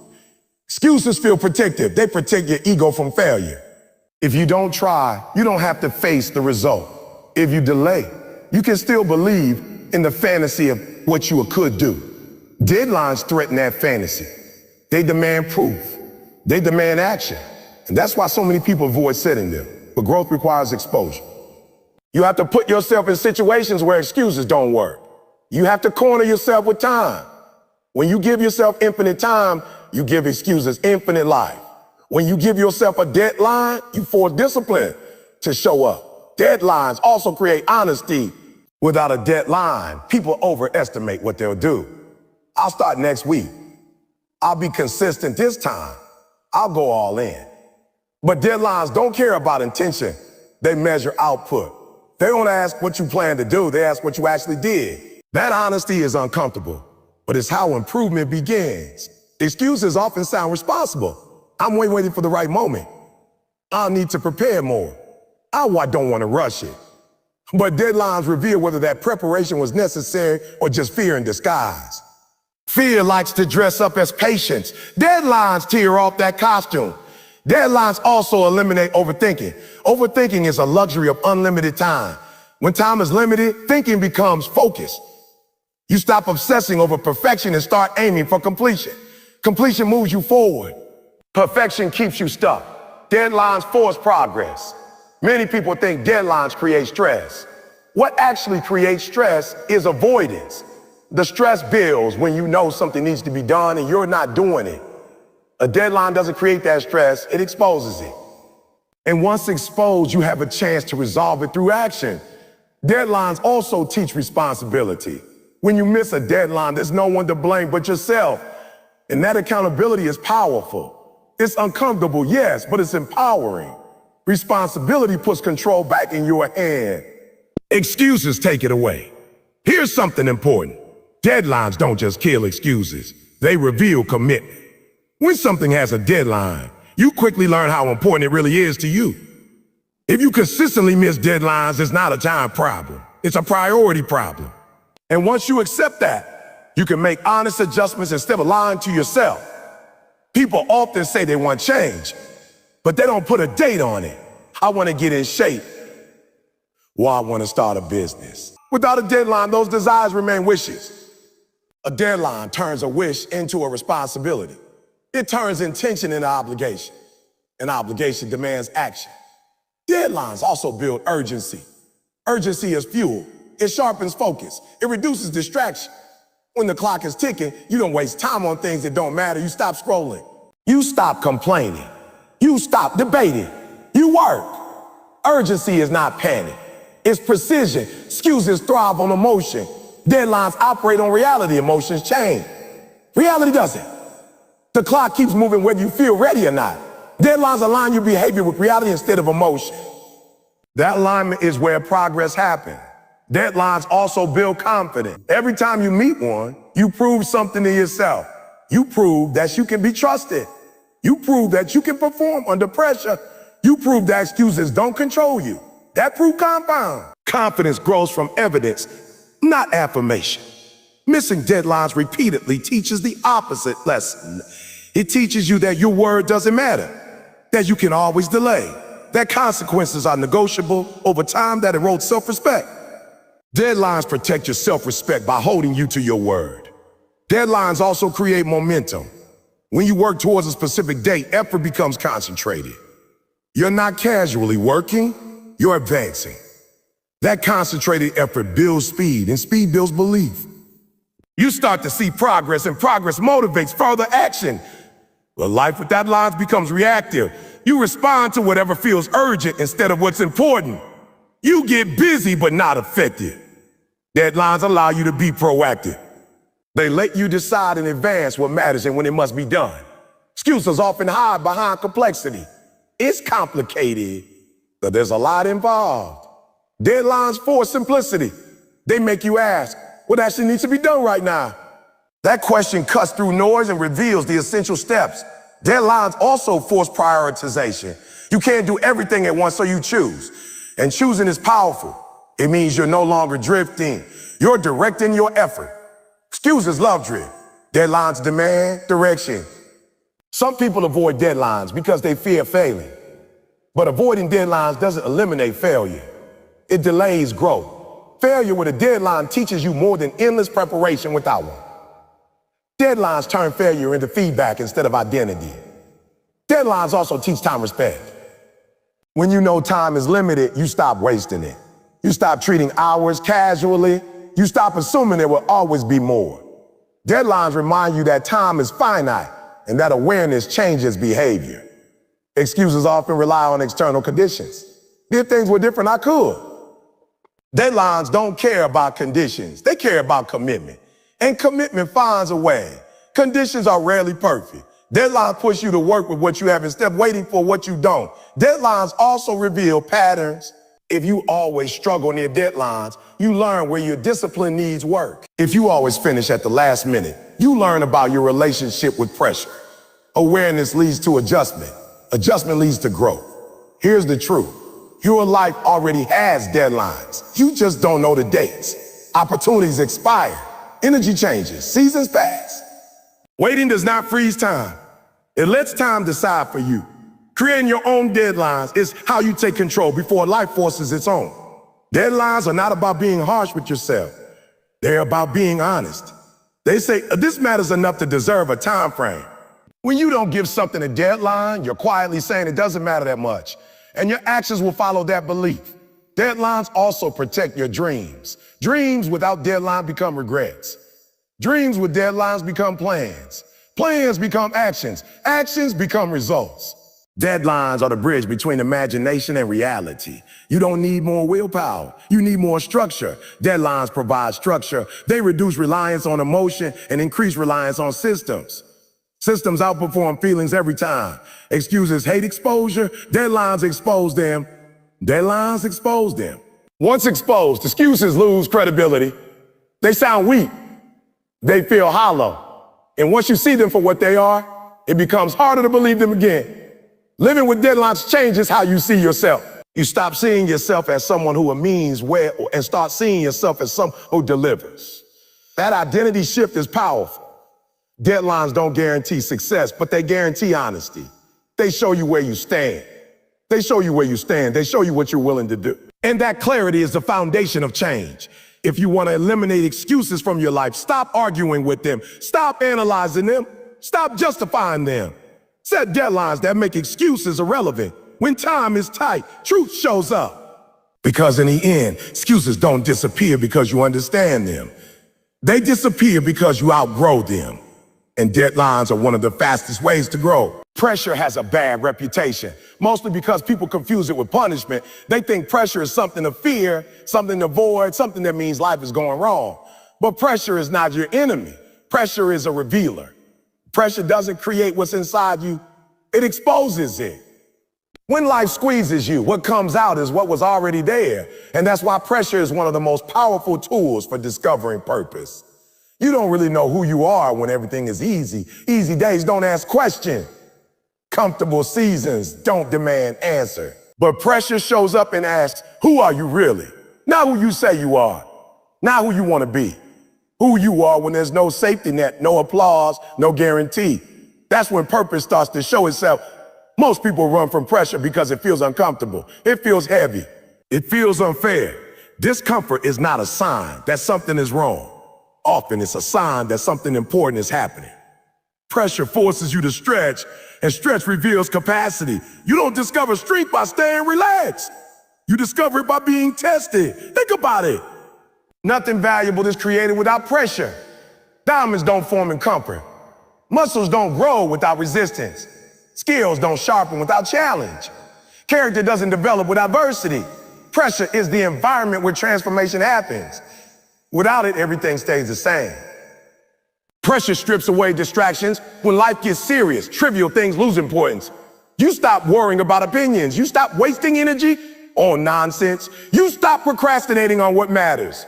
Excuses feel protective. They protect your ego from failure. If you don't try, you don't have to face the result. If you delay, you can still believe in the fantasy of what you could do. Deadlines threaten that fantasy. They demand proof. They demand action. And that's why so many people avoid setting them. But growth requires exposure. You have to put yourself in situations where excuses don't work. You have to corner yourself with time. When you give yourself infinite time, you give excuses infinite life. When you give yourself a deadline, you force discipline to show up. Deadlines also create honesty. Without a deadline, people overestimate what they'll do. I'll start next week. I'll be consistent this time. I'll go all in. But deadlines don't care about intention. They measure output. They don't ask what you plan to do. They ask what you actually did. That honesty is uncomfortable, but it's how improvement begins. Excuses often sound responsible. I'm waiting for the right moment. I'll need to prepare more. I don't want to rush it. But deadlines reveal whether that preparation was necessary or just fear in disguise. Fear likes to dress up as patience. Deadlines tear off that costume. Deadlines also eliminate overthinking. Overthinking is a luxury of unlimited time. When time is limited, thinking becomes focus. You stop obsessing over perfection and start aiming for completion. Completion moves you forward. Perfection keeps you stuck. Deadlines force progress. Many people think deadlines create stress. What actually creates stress is avoidance. The stress builds when you know something needs to be done and you're not doing it. A deadline doesn't create that stress, it exposes it. And once exposed, you have a chance to resolve it through action. Deadlines also teach responsibility. When you miss a deadline, there's no one to blame but yourself. And that accountability is powerful. It's uncomfortable, yes, but it's empowering. Responsibility puts control back in your hand. Excuses take it away. Here's something important. Deadlines don't just kill excuses. They reveal commitment. When something has a deadline, you quickly learn how important it really is to you. If you consistently miss deadlines, it's not a time problem. It's a priority problem. And once you accept that, you can make honest adjustments instead of lying to yourself. People often say they want change, but they don't put a date on it. I want to get in shape. Well, I want to start a business. Without a deadline, those desires remain wishes. A deadline turns a wish into a responsibility. It turns intention into obligation. An obligation demands action. Deadlines also build urgency. Urgency is fuel. It sharpens focus. It reduces distraction. When the clock is ticking, you don't waste time on things that don't matter. You stop scrolling. You stop complaining. You stop debating. You work. Urgency is not panic. It's precision. Excuses thrive on emotion. Deadlines operate on reality. Emotions change. Reality doesn't. The clock keeps moving whether you feel ready or not. Deadlines align your behavior with reality instead of emotion. That alignment is where progress happens. Deadlines also build confidence. Every time you meet one, you prove something to yourself. You prove that you can be trusted. You prove that you can perform under pressure. You prove that excuses don't control you. That proof compounds. Confidence grows from evidence, not affirmation. Missing deadlines repeatedly teaches the opposite lesson. It teaches you that your word doesn't matter, that you can always delay, that consequences are negotiable over time, that erodes self-respect. Deadlines protect your self-respect by holding you to your word. Deadlines also create momentum. When you work towards a specific date, effort becomes concentrated. You're not casually working, you're advancing. That concentrated effort builds speed, and speed builds belief. You start to see progress, and progress motivates further action. But life without lines becomes reactive. You respond to whatever feels urgent instead of what's important. You get busy but not affected. Deadlines allow you to be proactive. They let you decide in advance what matters and when it must be done. Excuses often hide behind complexity. It's complicated, but there's a lot involved. Deadlines force simplicity. They make you ask, what actually needs to be done right now? That question cuts through noise and reveals the essential steps. Deadlines also force prioritization. You can't do everything at once, so you choose. And choosing is powerful. It means you're no longer drifting. You're directing your effort. Excuses love drift. Deadlines demand direction. Some people avoid deadlines because they fear failing. But avoiding deadlines doesn't eliminate failure. It delays growth. Failure with a deadline teaches you more than endless preparation without one. Deadlines turn failure into feedback instead of identity. Deadlines also teach time respect. When you know time is limited, you stop wasting it. You stop treating hours casually. You stop assuming there will always be more. Deadlines remind you that time is finite and that awareness changes behavior. Excuses often rely on external conditions. If things were different, I could. Deadlines don't care about conditions. They care about commitment. And commitment finds a way. Conditions are rarely perfect. Deadlines push you to work with what you have instead of waiting for what you don't. Deadlines also reveal patterns. If you always struggle near deadlines, you learn where your discipline needs work. If you always finish at the last minute, you learn about your relationship with pressure. Awareness leads to adjustment. Adjustment leads to growth. Here's the truth. Your life already has deadlines. You just don't know the dates. Opportunities expire. Energy changes. Seasons pass. Waiting does not freeze time. It lets time decide for you. Creating your own deadlines is how you take control before life forces its own. Deadlines are not about being harsh with yourself. They're about being honest. They say, this matters enough to deserve a time frame. When you don't give something a deadline, you're quietly saying it doesn't matter that much. And your actions will follow that belief. Deadlines also protect your dreams. Dreams without deadline become regrets. Dreams with deadlines become plans. Plans become actions. Actions become results. Deadlines are the bridge between imagination and reality. You don't need more willpower. You need more structure. Deadlines provide structure. They reduce reliance on emotion and increase reliance on systems. Systems outperform feelings every time. Excuses hate exposure. Deadlines expose them. Deadlines expose them. Once exposed, excuses lose credibility. They sound weak. They feel hollow. And once you see them for what they are, it becomes harder to believe them again. Living with deadlines changes how you see yourself. You stop seeing yourself as someone who means well and start seeing yourself as someone who delivers. That identity shift is powerful. Deadlines don't guarantee success, but they guarantee honesty. They show you where you stand. They show you where you stand. They show you what you're willing to do. And that clarity is the foundation of change. If you want to eliminate excuses from your life, stop arguing with them. Stop analyzing them. Stop justifying them. Set deadlines that make excuses irrelevant. When time is tight, truth shows up. Because in the end, excuses don't disappear because you understand them. They disappear because you outgrow them. And deadlines are one of the fastest ways to grow. Pressure has a bad reputation, mostly because people confuse it with punishment. They think pressure is something to fear, something to avoid, something that means life is going wrong. But pressure is not your enemy. Pressure is a revealer. Pressure doesn't create what's inside you, it exposes it. When life squeezes you, what comes out is what was already there. And that's why pressure is one of the most powerful tools for discovering purpose. You don't really know who you are when everything is easy. Easy days don't ask questions. Comfortable seasons don't demand answer. But pressure shows up and asks, who are you really? Not who you say you are. Not who you want to be. Who you are when there's no safety net, no applause, no guarantee. That's when purpose starts to show itself. Most people run from pressure because it feels uncomfortable. It feels heavy. It feels unfair. Discomfort is not a sign that something is wrong. Often it's a sign that something important is happening. Pressure forces you to stretch, and stretch reveals capacity. You don't discover strength by staying relaxed. You discover it by being tested. Think about it. Nothing valuable is created without pressure. Diamonds don't form in comfort. Muscles don't grow without resistance. Skills don't sharpen without challenge. Character doesn't develop without adversity. Pressure is the environment where transformation happens. Without it, everything stays the same. Pressure strips away distractions. When life gets serious, trivial things lose importance. You stop worrying about opinions. You stop wasting energy on nonsense. You stop procrastinating on what matters.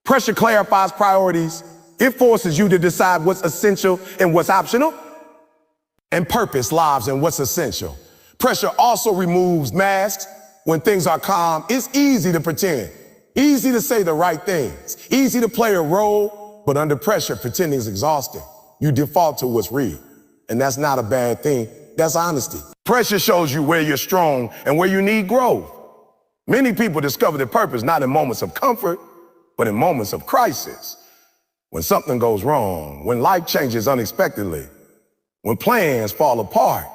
Pressure clarifies priorities. It forces you to decide what's essential and what's optional. And purpose lives in what's essential. Pressure also removes masks. When things are calm, it's easy to pretend. Easy to say the right things. Easy to play a role. But under pressure, pretending is exhausting. You default to what's real. And that's not a bad thing. That's honesty. Pressure shows you where you're strong and where you need growth. Many people discover their purpose not in moments of comfort, but in moments of crisis. When something goes wrong, when life changes unexpectedly, when plans fall apart,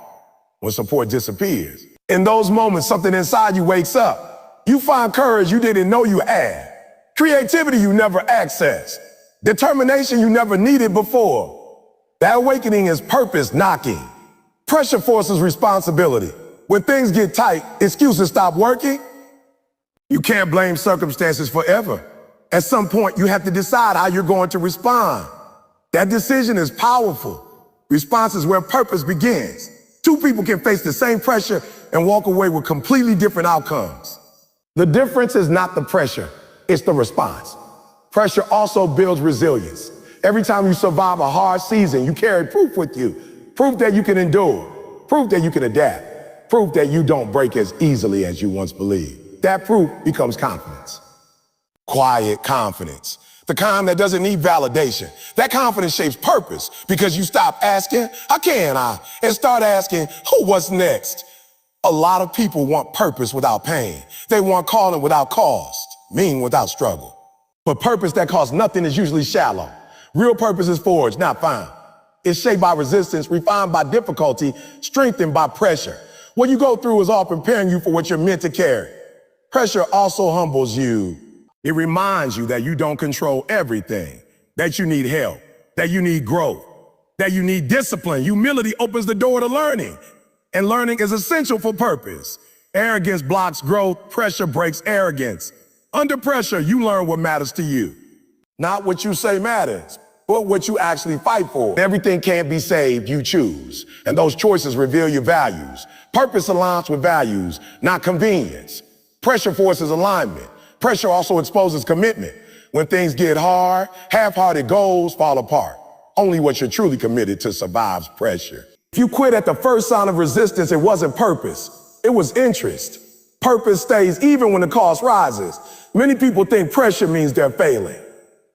when support disappears. In those moments, something inside you wakes up. You find courage you didn't know you had. Creativity you never accessed. Determination you never needed before. That awakening is purpose knocking. Pressure forces responsibility. When things get tight, excuses stop working. You can't blame circumstances forever. At some point, you have to decide how you're going to respond. That decision is powerful. Response is where purpose begins. Two people can face the same pressure and walk away with completely different outcomes. The difference is not the pressure, it's the response. Pressure also builds resilience. Every time you survive a hard season, you carry proof with you. Proof that you can endure. Proof that you can adapt. Proof that you don't break as easily as you once believed. That proof becomes confidence. Quiet confidence. The kind that doesn't need validation. That confidence shapes purpose because you stop asking, how can I? And start asking, what's next? A lot of people want purpose without pain. They want calling without cost, meaning without struggle. But purpose that costs nothing is usually shallow. Real purpose is forged, not found. It's shaped by resistance, refined by difficulty, strengthened by pressure. What you go through is all preparing you for what you're meant to carry. Pressure also humbles you. It reminds you that you don't control everything, that you need help, that you need growth, that you need discipline. Humility opens the door to learning, and learning is essential for purpose. Arrogance blocks growth, pressure breaks arrogance. Under pressure, you learn what matters to you. Not what you say matters, but what you actually fight for. Everything can't be saved, you choose. And those choices reveal your values. Purpose aligns with values, not convenience. Pressure forces alignment. Pressure also exposes commitment. When things get hard, half-hearted goals fall apart. Only what you're truly committed to survives pressure. If you quit at the first sign of resistance, it wasn't purpose. It was interest. Purpose stays even when the cost rises. Many people think pressure means they're failing.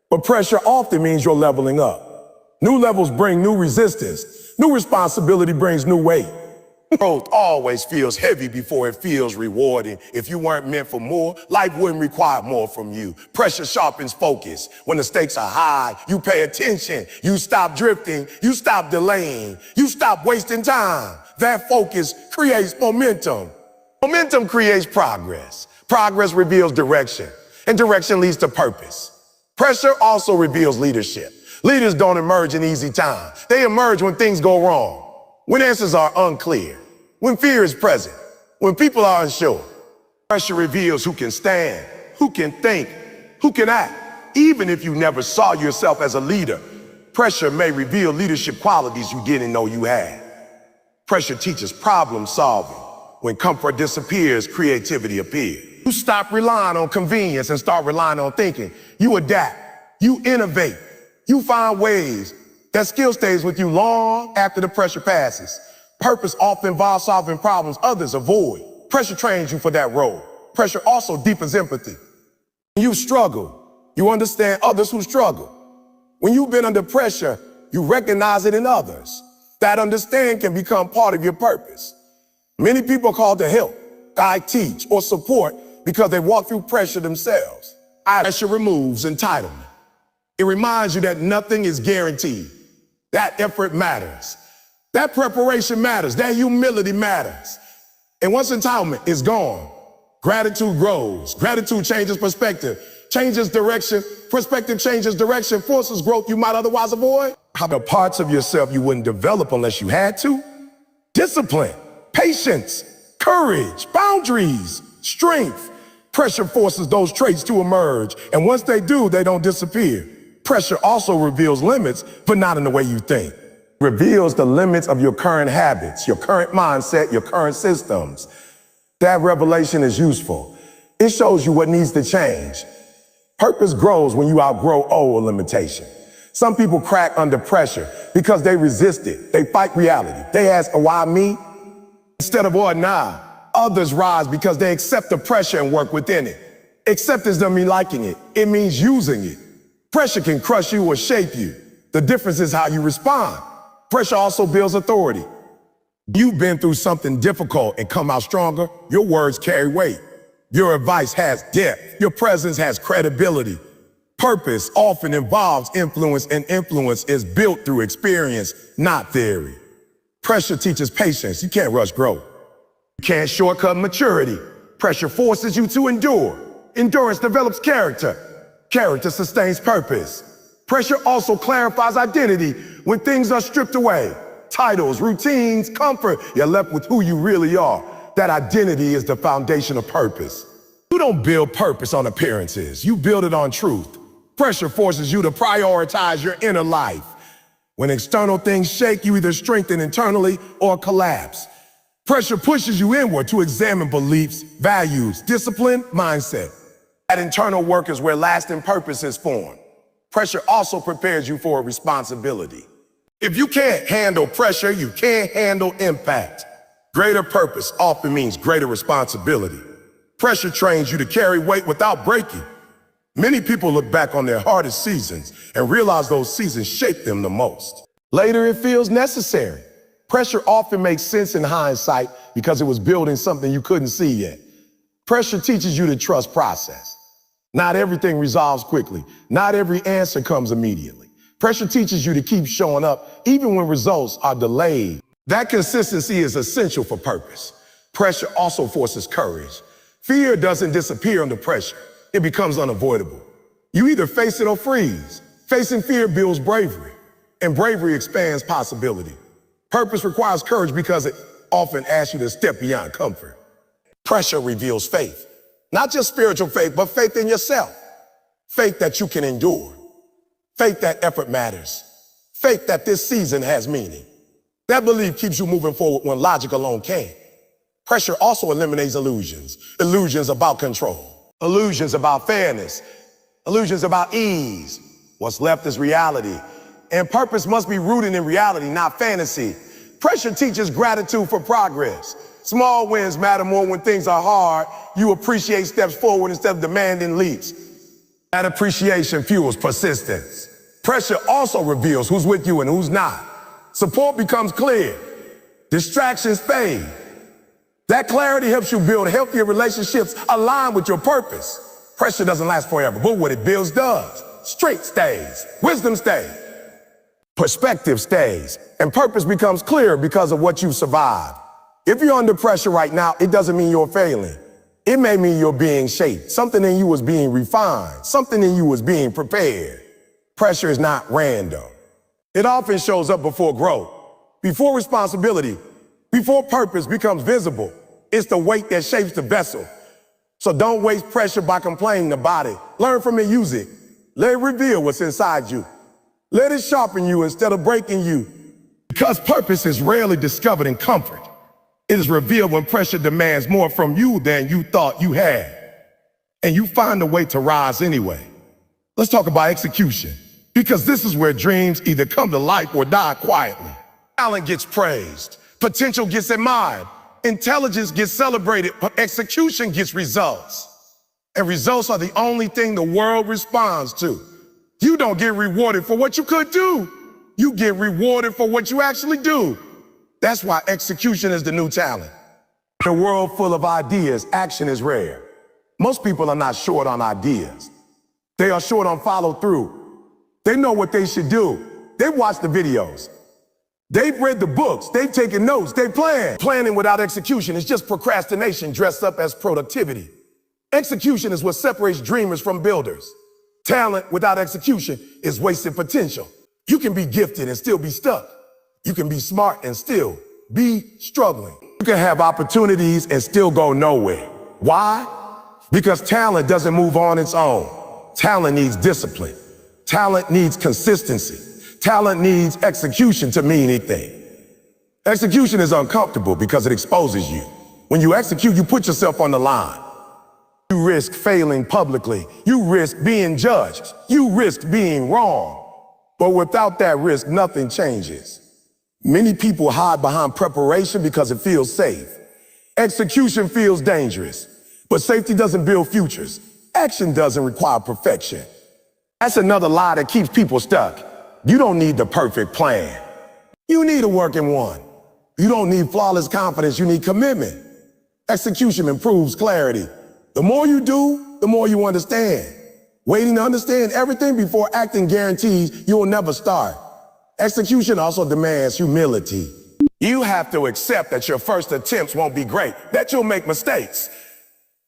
But pressure often means you're leveling up. New levels bring new resistance. New responsibility brings new weight. Growth always feels heavy before it feels rewarding. If you weren't meant for more, life wouldn't require more from you. Pressure sharpens focus. When the stakes are high, you pay attention. You stop drifting. You stop delaying. You stop wasting time. That focus creates momentum. Momentum creates progress. Progress reveals direction. And direction leads to purpose. Pressure also reveals leadership. Leaders don't emerge in easy times. They emerge when things go wrong. When answers are unclear, when fear is present, when people are unsure. Pressure reveals who can stand, who can think, who can act. Even if you never saw yourself as a leader, pressure may reveal leadership qualities you didn't know you had. Pressure teaches problem solving. When comfort disappears, creativity appears. You stop relying on convenience and start relying on thinking. You adapt, you innovate, you find ways. That skill stays with you long after the pressure passes. Purpose often involves solving problems others avoid. Pressure trains you for that role. Pressure also deepens empathy. When you struggle, you understand others who struggle. When you've been under pressure, you recognize it in others. That understanding can become part of your purpose. Many people are called to help, guide, teach, or support because they walk through pressure themselves. Pressure removes entitlement. It reminds you that nothing is guaranteed. That effort matters. That preparation matters. That humility matters. And once entitlement is gone, gratitude grows. Gratitude changes perspective, changes direction. Perspective changes direction, forces growth you might otherwise avoid. How the parts of yourself you wouldn't develop unless you had to? Discipline, patience, courage, boundaries, strength. Pressure forces those traits to emerge, and once they do, they don't disappear. Pressure also reveals limits, but not in the way you think. It reveals the limits of your current habits, your current mindset, your current systems. That revelation is useful. It shows you what needs to change. Purpose grows when you outgrow old limitation. Some people crack under pressure because they resist it. They fight reality. They ask, why me? Instead of what now? Others rise because they accept the pressure and work within it. Acceptance doesn't mean liking it. It means using it. Pressure can crush you or shape you. The difference is how you respond. Pressure also builds authority. You've been through something difficult and come out stronger. Your words carry weight. Your advice has depth. Your presence has credibility. Purpose often involves influence, and influence is built through experience, not theory. Pressure teaches patience. You can't rush growth. You can't shortcut maturity. Pressure forces you to endure. Endurance develops character. Character sustains purpose. Pressure also clarifies identity when things are stripped away. Titles, routines, comfort, you're left with who you really are. That identity is the foundation of purpose. You don't build purpose on appearances. You build it on truth. Pressure forces you to prioritize your inner life. When external things shake, you either strengthen internally or collapse. Pressure pushes you inward to examine beliefs, values, discipline, mindset. That internal work is where lasting purpose is formed. Pressure also prepares you for a responsibility. If you can't handle pressure, you can't handle impact. Greater purpose often means greater responsibility. Pressure trains you to carry weight without breaking. Many people look back on their hardest seasons and realize those seasons shaped them the most. Later, it feels necessary. Pressure often makes sense in hindsight because it was building something you couldn't see yet. Pressure teaches you to trust process. Not everything resolves quickly. Not every answer comes immediately. Pressure teaches you to keep showing up even when results are delayed. That consistency is essential for purpose. Pressure also forces courage. Fear doesn't disappear under pressure. It becomes unavoidable. You either face it or freeze. Facing fear builds bravery, and bravery expands possibility. Purpose requires courage because it often asks you to step beyond comfort. Pressure reveals faith. Not just spiritual faith, but faith in yourself. Faith that you can endure. Faith that effort matters. Faith that this season has meaning. That belief keeps you moving forward when logic alone can't. Pressure also eliminates illusions. Illusions about control. Illusions about fairness. Illusions about ease. What's left is reality. And purpose must be rooted in reality, not fantasy. Pressure teaches gratitude for progress. Small wins matter more when things are hard. You appreciate steps forward instead of demanding leaps. That appreciation fuels persistence. Pressure also reveals who's with you and who's not. Support becomes clear. Distractions fade. That clarity helps you build healthier relationships aligned with your purpose. Pressure doesn't last forever, but what it builds does. Strength stays. Wisdom stays. Perspective stays. And purpose becomes clearer because of what you've survived. If you're under pressure right now, it doesn't mean you're failing. It may mean you're being shaped. Something in you was being refined. Something in you was being prepared. Pressure is not random. It often shows up before growth, before responsibility, before purpose becomes visible. It's the weight that shapes the vessel. So don't waste pressure by complaining about it. Learn from it, use it. Let it reveal what's inside you. Let it sharpen you instead of breaking you. Because purpose is rarely discovered in comfort. It is revealed when pressure demands more from you than you thought you had. And you find a way to rise anyway. Let's talk about execution. Because this is where dreams either come to life or die quietly. Talent gets praised. Potential gets admired. Intelligence gets celebrated, but execution gets results. And results are the only thing the world responds to. You don't get rewarded for what you could do. You get rewarded for what you actually do. That's why execution is the new talent. In a world full of ideas, action is rare. Most people are not short on ideas. They are short on follow through. They know what they should do. They've watched the videos. They've read the books. They've taken notes. They plan. Planning without execution is just procrastination dressed up as productivity. Execution is what separates dreamers from builders. Talent without execution is wasted potential. You can be gifted and still be stuck. You can be smart and still be struggling. You can have opportunities and still go nowhere. Why? Because talent doesn't move on its own. Talent needs discipline. Talent needs consistency. Talent needs execution to mean anything. Execution is uncomfortable because it exposes you. When you execute, you put yourself on the line. You risk failing publicly. You risk being judged. You risk being wrong. But without that risk, nothing changes. Many people hide behind preparation because it feels safe. Execution feels dangerous. But safety doesn't build futures. Action doesn't require perfection. That's another lie that keeps people stuck. You don't need the perfect plan. You need a working one. You don't need flawless confidence, you need commitment. Execution improves clarity. The more you do, the more you understand. Waiting to understand everything before acting guarantees you'll never start. Execution also demands humility. You have to accept that your first attempts won't be great, that you'll make mistakes,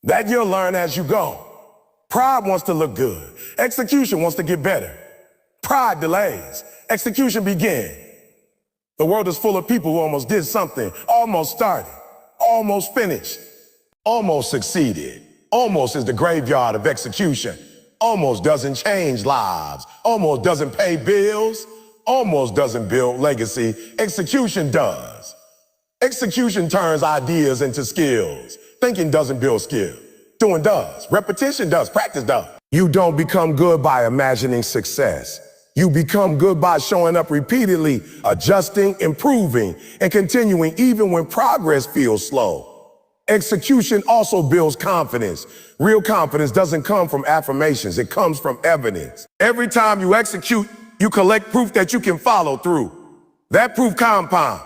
that you'll learn as you go. Pride wants to look good. Execution wants to get better. Pride delays. Execution begins. The world is full of people who almost did something, almost started, almost finished, almost succeeded. Almost is the graveyard of execution. Almost doesn't change lives. Almost doesn't pay bills. Almost doesn't build legacy. Execution does. Execution turns ideas into skills. Thinking doesn't build skill. Doing does. Repetition does. Practice does. You don't become good by imagining success. You become good by showing up repeatedly, adjusting, improving, and continuing even when progress feels slow. Execution also builds confidence. Real confidence doesn't come from affirmations. It comes from evidence. Every time you execute, you collect proof that you can follow through. That proof compounds.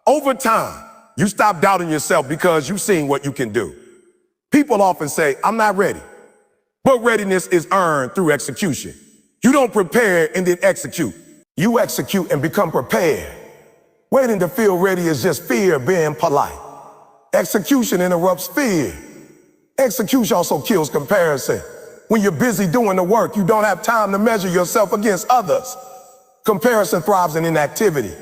Over time, you stop doubting yourself because you've seen what you can do. People often say, I'm not ready. But readiness is earned through execution. You don't prepare and then execute. You execute and become prepared. Waiting to feel ready is just fear being polite. Execution interrupts fear. Execution also kills comparison. When you're busy doing the work, you don't have time to measure yourself against others. Comparison thrives in inactivity.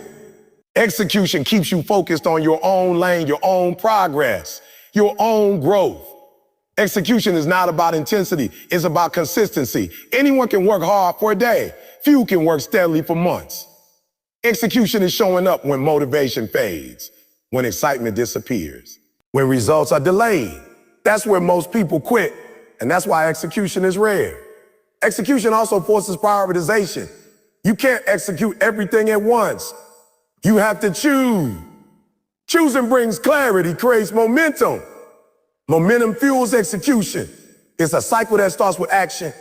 Execution keeps you focused on your own lane, your own progress, your own growth. Execution is not about intensity, it's about consistency. Anyone can work hard for a day. Few can work steadily for months. Execution is showing up when motivation fades, when excitement disappears, when results are delayed. That's where most people quit, and that's why execution is rare. Execution also forces prioritization. You can't execute everything at once. You have to choose. Choosing brings clarity, creates momentum. Momentum fuels execution. It's a cycle that starts with action.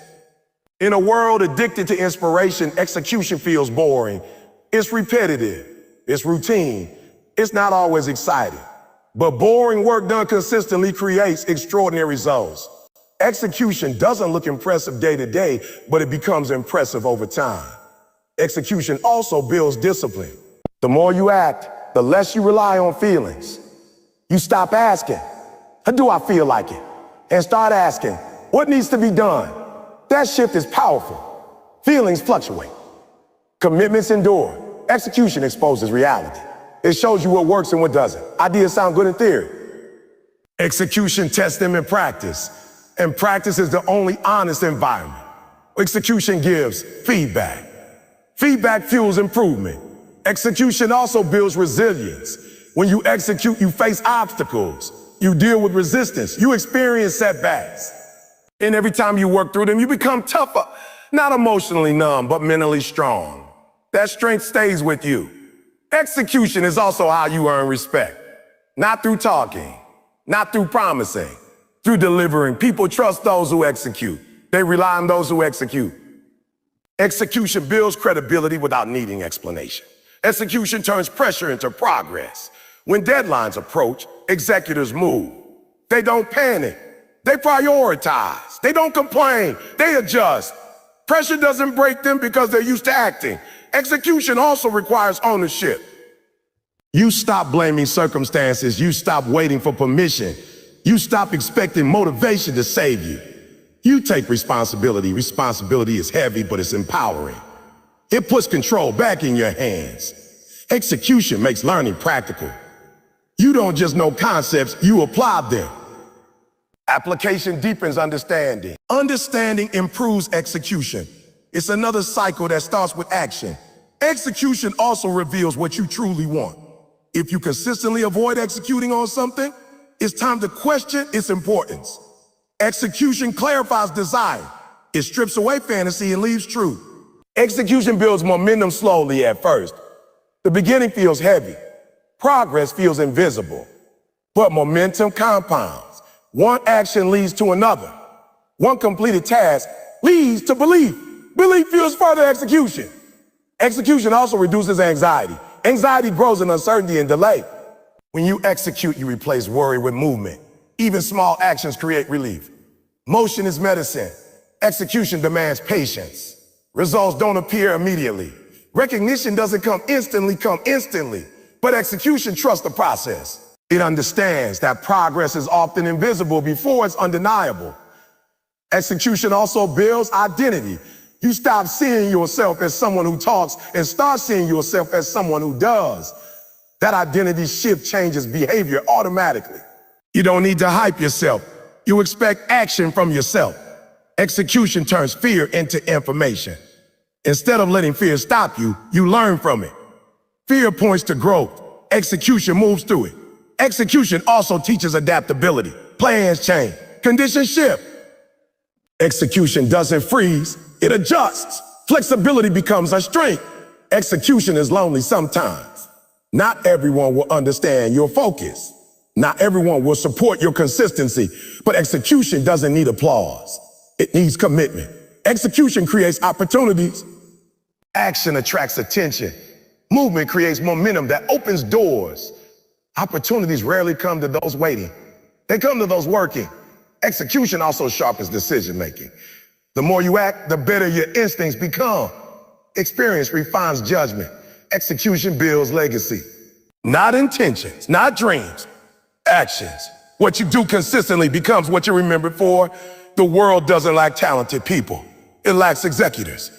In a world addicted to inspiration, execution feels boring. It's repetitive. It's routine. It's not always exciting. But boring work done consistently creates extraordinary results. Execution doesn't look impressive day to day, but it becomes impressive over time. Execution also builds discipline. The more you act, the less you rely on feelings. You stop asking, how do I feel like it? And start asking, what needs to be done? That shift is powerful. Feelings fluctuate. Commitments endure. Execution exposes reality. It shows you what works and what doesn't. Ideas sound good in theory. Execution tests them in practice. And practice is the only honest environment. Execution gives feedback. Feedback fuels improvement. Execution also builds resilience. When you execute, you face obstacles. You deal with resistance. You experience setbacks. And every time you work through them, you become tougher. Not emotionally numb, but mentally strong. That strength stays with you. Execution is also how you earn respect. Not through talking, not through promising, through delivering. People trust those who execute. They rely on those who execute. Execution builds credibility without needing explanation. Execution turns pressure into progress. When deadlines approach, executors move. They don't panic. They prioritize. They don't complain. They adjust. Pressure doesn't break them because they're used to acting. Execution also requires ownership. You stop blaming circumstances. You stop waiting for permission. You stop expecting motivation to save you. You take responsibility. Responsibility is heavy, but it's empowering. It puts control back in your hands. Execution makes learning practical. You don't just know concepts, you apply them. Application deepens understanding. Understanding improves execution. It's another cycle that starts with action. Execution also reveals what you truly want. If you consistently avoid executing on something, it's time to question its importance. Execution clarifies desire. It strips away fantasy and leaves truth. Execution builds momentum slowly at first. The beginning feels heavy. Progress feels invisible. But momentum compounds. One action leads to another. One completed task leads to belief. Belief fuels further execution. Execution also reduces anxiety. Anxiety grows in uncertainty and delay. When you execute, you replace worry with movement. Even small actions create relief. Motion is medicine. Execution demands patience. Results don't appear immediately. Recognition doesn't come instantly, but execution trusts the process. It understands that progress is often invisible before it's undeniable. Execution also builds identity. You stop seeing yourself as someone who talks and start seeing yourself as someone who does. That identity shift changes behavior automatically. You don't need to hype yourself. You expect action from yourself. Execution turns fear into information. Instead of letting fear stop you, you learn from it. Fear points to growth. Execution moves through it. Execution also teaches adaptability. Plans change. Conditions shift. Execution doesn't freeze, it adjusts. Flexibility becomes a strength. Execution is lonely sometimes. Not everyone will understand your focus. Not everyone will support your consistency, but execution doesn't need applause. It needs commitment. Execution creates opportunities. Action attracts attention. Movement creates momentum that opens doors. Opportunities rarely come to those waiting. They come to those working. Execution also sharpens decision-making. The more you act, the better your instincts become. Experience refines judgment. Execution builds legacy. Not intentions, not dreams, actions. What you do consistently becomes what you're remembered for. The world doesn't lack talented people. It lacks executors.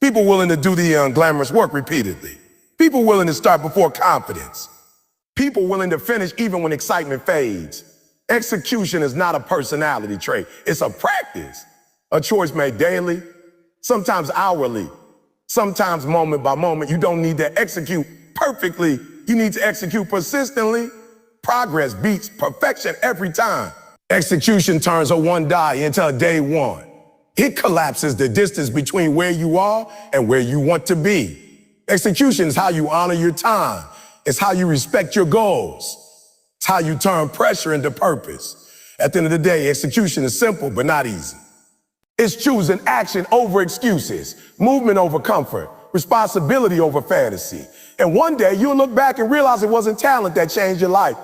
People willing to do the unglamorous work repeatedly. People willing to start before confidence. People willing to finish even when excitement fades. Execution is not a personality trait. It's a practice. A choice made daily, sometimes hourly, sometimes moment by moment. You don't need to execute perfectly. You need to execute persistently. Progress beats perfection every time. Execution turns a one die into a day one. It collapses the distance between where you are and where you want to be. Execution is how you honor your time. It's how you respect your goals. It's how you turn pressure into purpose. At the end of the day, execution is simple, but not easy. It's choosing action over excuses, movement over comfort, responsibility over fantasy. And one day you'll look back and realize it wasn't talent that changed your life.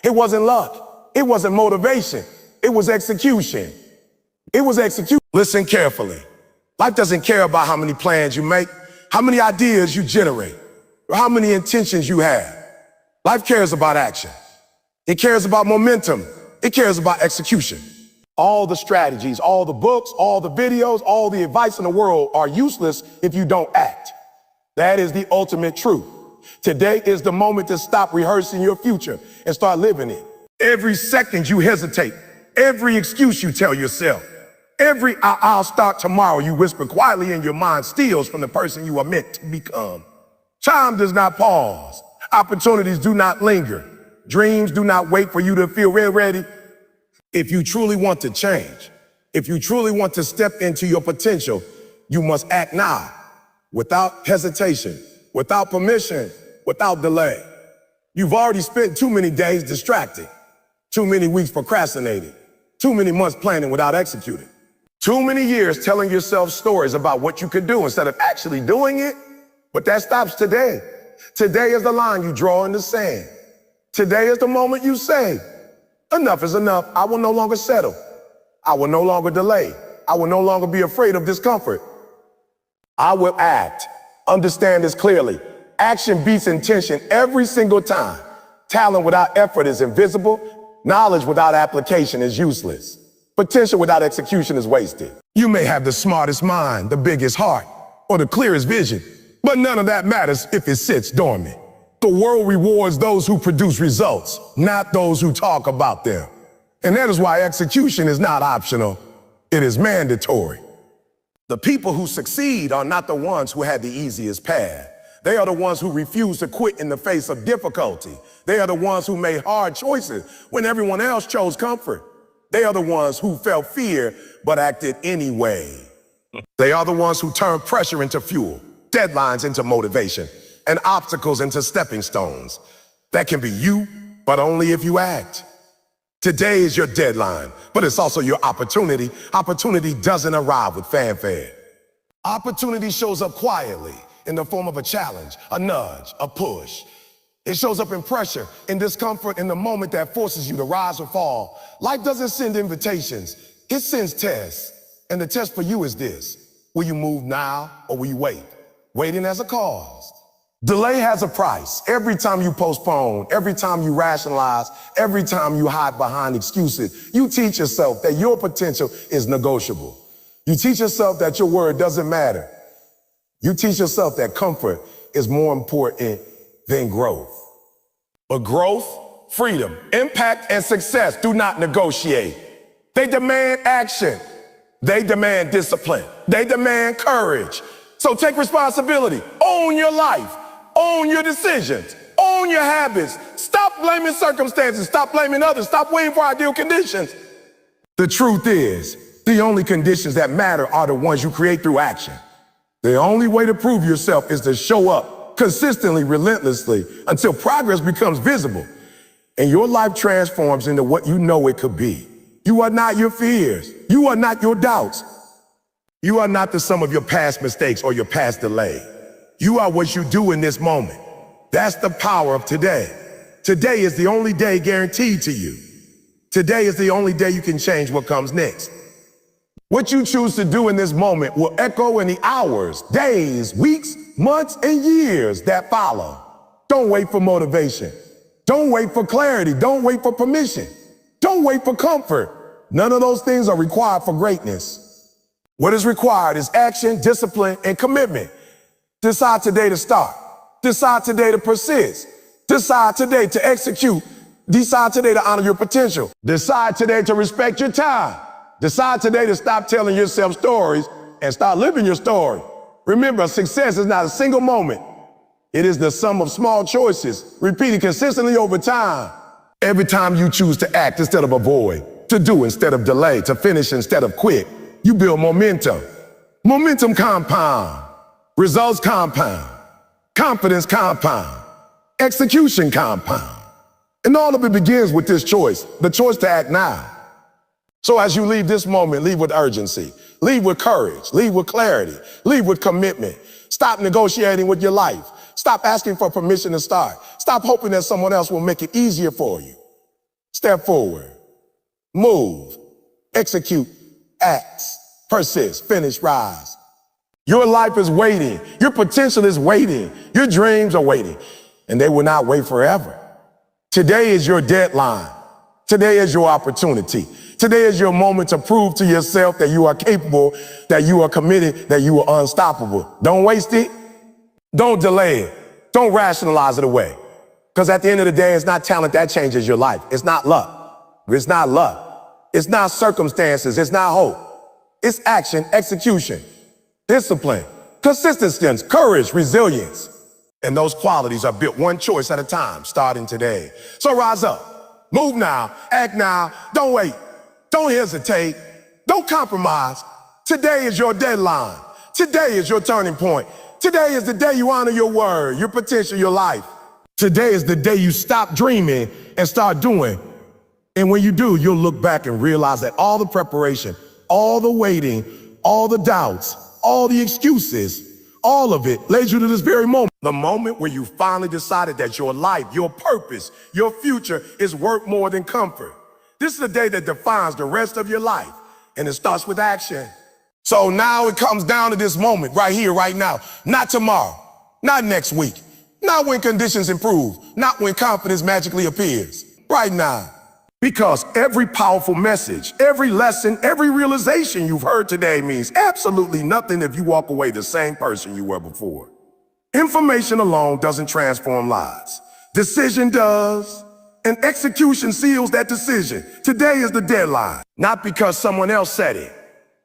It wasn't luck. It wasn't motivation. It was execution. It was execution. Listen carefully. Life doesn't care about how many plans you make, how many ideas you generate, or how many intentions you have. Life cares about action. It cares about momentum. It cares about execution. All the strategies, all the books, all the videos, all the advice in the world are useless if you don't act. That is the ultimate truth. Today is the moment to stop rehearsing your future and start living it. Every second you hesitate, every excuse you tell yourself, every I'll start tomorrow you whisper quietly in your mind steals from the person you are meant to become. Time does not pause. Opportunities do not linger. Dreams do not wait for you to feel ready. If you truly want to change, if you truly want to step into your potential, you must act now, without hesitation, without permission, without delay. You've already spent too many days distracted, too many weeks procrastinating, too many months planning without executing, too many years telling yourself stories about what you could do instead of actually doing it. But that stops today. Today is the line you draw in the sand. Today is the moment you say, enough is enough. I will no longer settle. I will no longer delay. I will no longer be afraid of discomfort. I will act. Understand this clearly. Action beats intention every single time. Talent without effort is invisible. Knowledge without application is useless. Potential without execution is wasted. You may have the smartest mind, the biggest heart, or the clearest vision, but none of that matters if it sits dormant. The world rewards those who produce results, not those who talk about them. And that is why execution is not optional, it is mandatory. The people who succeed are not the ones who had the easiest path. They are the ones who refuse to quit in the face of difficulty. They are the ones who made hard choices when everyone else chose comfort. They are the ones who felt fear but acted anyway. They are the ones who turned pressure into fuel, deadlines into motivation, and obstacles into stepping stones. That can be you, but only if you act. Today is your deadline, but it's also your opportunity. Opportunity doesn't arrive with fanfare. Opportunity shows up quietly in the form of a challenge, a nudge, a push. It shows up in pressure, in discomfort, in the moment that forces you to rise or fall. Life doesn't send invitations, it sends tests. And the test for you is this: will you move now or will you wait? Waiting has a cost. Delay has a price. Every time you postpone, every time you rationalize, every time you hide behind excuses, you teach yourself that your potential is negotiable. You teach yourself that your word doesn't matter. You teach yourself that comfort is more important than growth. But growth, freedom, impact, and success do not negotiate. They demand action. They demand discipline. They demand courage. So take responsibility. Own your life. Own your decisions. Own your habits. Stop blaming circumstances. Stop blaming others. Stop waiting for ideal conditions. The truth is, the only conditions that matter are the ones you create through action. The only way to prove yourself is to show up consistently, relentlessly, until progress becomes visible and your life transforms into what you know it could be. You are not your fears. You are not your doubts. You are not the sum of your past mistakes or your past delay. You are what you do in this moment. That's the power of today. Today is the only day guaranteed to you. Today is the only day you can change what comes next. What you choose to do in this moment will echo in the hours, days, weeks, months, and years that follow. Don't wait for motivation. Don't wait for clarity. Don't wait for permission. Don't wait for comfort. None of those things are required for greatness. What is required is action, discipline, and commitment. Decide today to start. Decide today to persist. Decide today to execute. Decide today to honor your potential. Decide today to respect your time. Decide today to stop telling yourself stories and start living your story. Remember, success is not a single moment. It is the sum of small choices, repeated consistently over time. Every time you choose to act instead of avoid, to do instead of delay, to finish instead of quit, you build momentum. Momentum compound. Results compound. Confidence compound. Execution compound. And all of it begins with this choice, the choice to act now. So as you leave this moment, leave with urgency, leave with courage, leave with clarity, leave with commitment. Stop negotiating with your life. Stop asking for permission to start. Stop hoping that someone else will make it easier for you. Step forward, move, execute, act, persist, finish, rise. Your life is waiting. Your potential is waiting. Your dreams are waiting, and they will not wait forever. Today is your deadline. Today is your opportunity. Today is your moment to prove to yourself that you are capable, that you are committed, that you are unstoppable. Don't waste it. Don't delay it. Don't rationalize it away. Because at the end of the day, it's not talent that changes your life. It's not luck. It's not luck. It's not circumstances. It's not hope. It's action, execution, discipline, consistency, courage, resilience. And those qualities are built one choice at a time, starting today. So rise up. Move now. Act now. Don't wait. Don't hesitate. Don't compromise. Today is your deadline. Today is your turning point. Today is the day you honor your word, your potential, your life. Today is the day you stop dreaming and start doing. And when you do, you'll look back and realize that all the preparation, all the waiting, all the doubts, all the excuses, all of it leads you to this very moment. The moment where you finally decided that your life, your purpose, your future is worth more than comfort. This is the day that defines the rest of your life, and it starts with action. So now it comes down to this moment right here, right now. Not tomorrow, not next week, not when conditions improve, not when confidence magically appears. Right now. Because every powerful message, every lesson, every realization you've heard today means absolutely nothing if you walk away the same person you were before. Information alone doesn't transform lives. Decision does. And execution seals that decision. Today is the deadline. Not because someone else said it,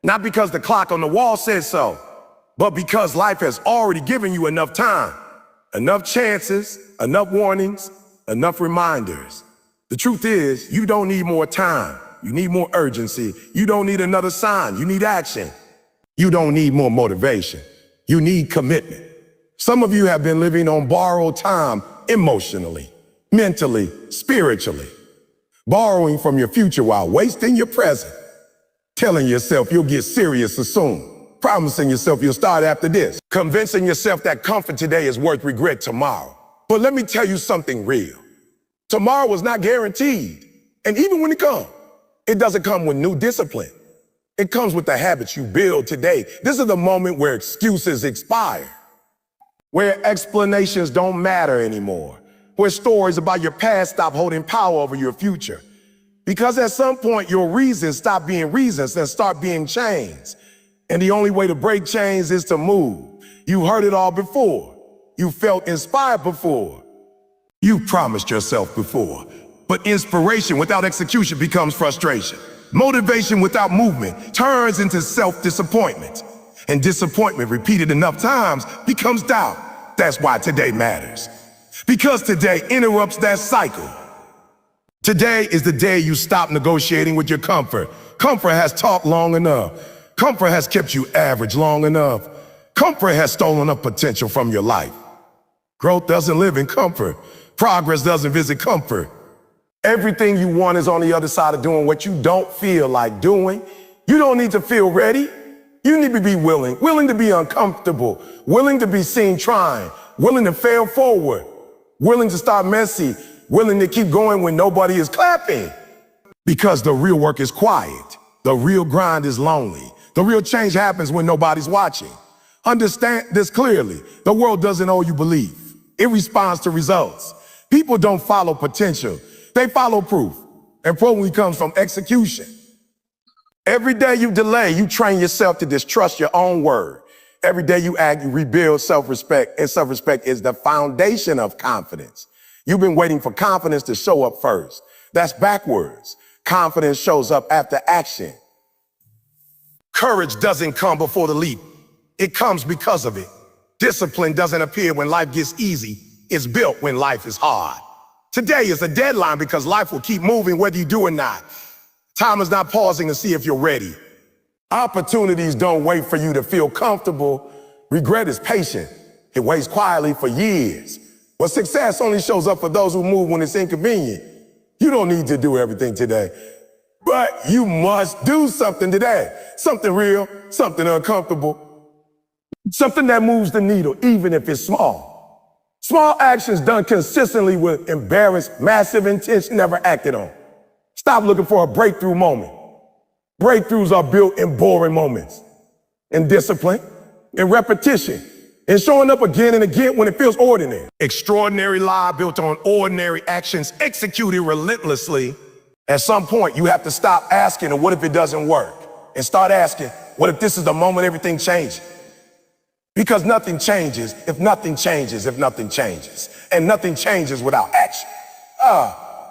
not because the clock on the wall said so, but because life has already given you enough time, enough chances, enough warnings, enough reminders. The truth is, you don't need more time. You need more urgency. You don't need another sign. You need action. You don't need more motivation. You need commitment. Some of you have been living on borrowed time emotionally, mentally, spiritually, borrowing from your future while wasting your present, telling yourself you'll get serious soon, promising yourself you'll start after this, convincing yourself that comfort today is worth regret tomorrow. But let me tell you something real. Tomorrow is not guaranteed. And even when it comes, it doesn't come with new discipline. It comes with the habits you build today. This is the moment where excuses expire, where explanations don't matter anymore, where stories about your past stop holding power over your future. Because at some point, your reasons stop being reasons and start being chains. And the only way to break chains is to move. You heard it all before. You felt inspired before. You promised yourself before. But inspiration without execution becomes frustration. Motivation without movement turns into self-disappointment. And disappointment repeated enough times becomes doubt. That's why today matters. Because today interrupts that cycle. Today is the day you stop negotiating with your comfort. Comfort has talked long enough. Comfort has kept you average long enough. Comfort has stolen up potential from your life. Growth doesn't live in comfort. Progress doesn't visit comfort. Everything you want is on the other side of doing what you don't feel like doing. You don't need to feel ready. You need to be willing to be uncomfortable, willing to be seen trying, willing to fail forward, willing to start messy, willing to keep going when nobody is clapping. Because the real work is quiet. The real grind is lonely. The real change happens when nobody's watching. Understand this clearly. The world doesn't owe you belief. It responds to results. People don't follow potential. They follow proof. And proof only comes from execution. Every day you delay, you train yourself to distrust your own word. Every day you act, you rebuild self-respect. And self-respect is the foundation of confidence. You've been waiting for confidence to show up first. That's backwards. Confidence shows up after action. Courage doesn't come before the leap. It comes because of it. Discipline doesn't appear when life gets easy. It's built when life is hard. Today is a deadline because life will keep moving whether you do or not. Time is not pausing to see if you're ready. Opportunities don't wait for you to feel comfortable. Regret is patient. It waits quietly for years. But success only shows up for those who move when it's inconvenient. You don't need to do everything today, but you must do something today. Something real, something uncomfortable, something that moves the needle, even if it's small. Small actions done consistently will embarrass massive intention never acted on. Stop looking for a breakthrough moment. Breakthroughs are built in boring moments, in discipline, in repetition, in showing up again and again when it feels ordinary. Extraordinary lie built on ordinary actions executed relentlessly. At some point, you have to stop asking, what if it doesn't work? And start asking, what if this is the moment everything changes? Because nothing changes if nothing changes if nothing changes. And nothing changes without action.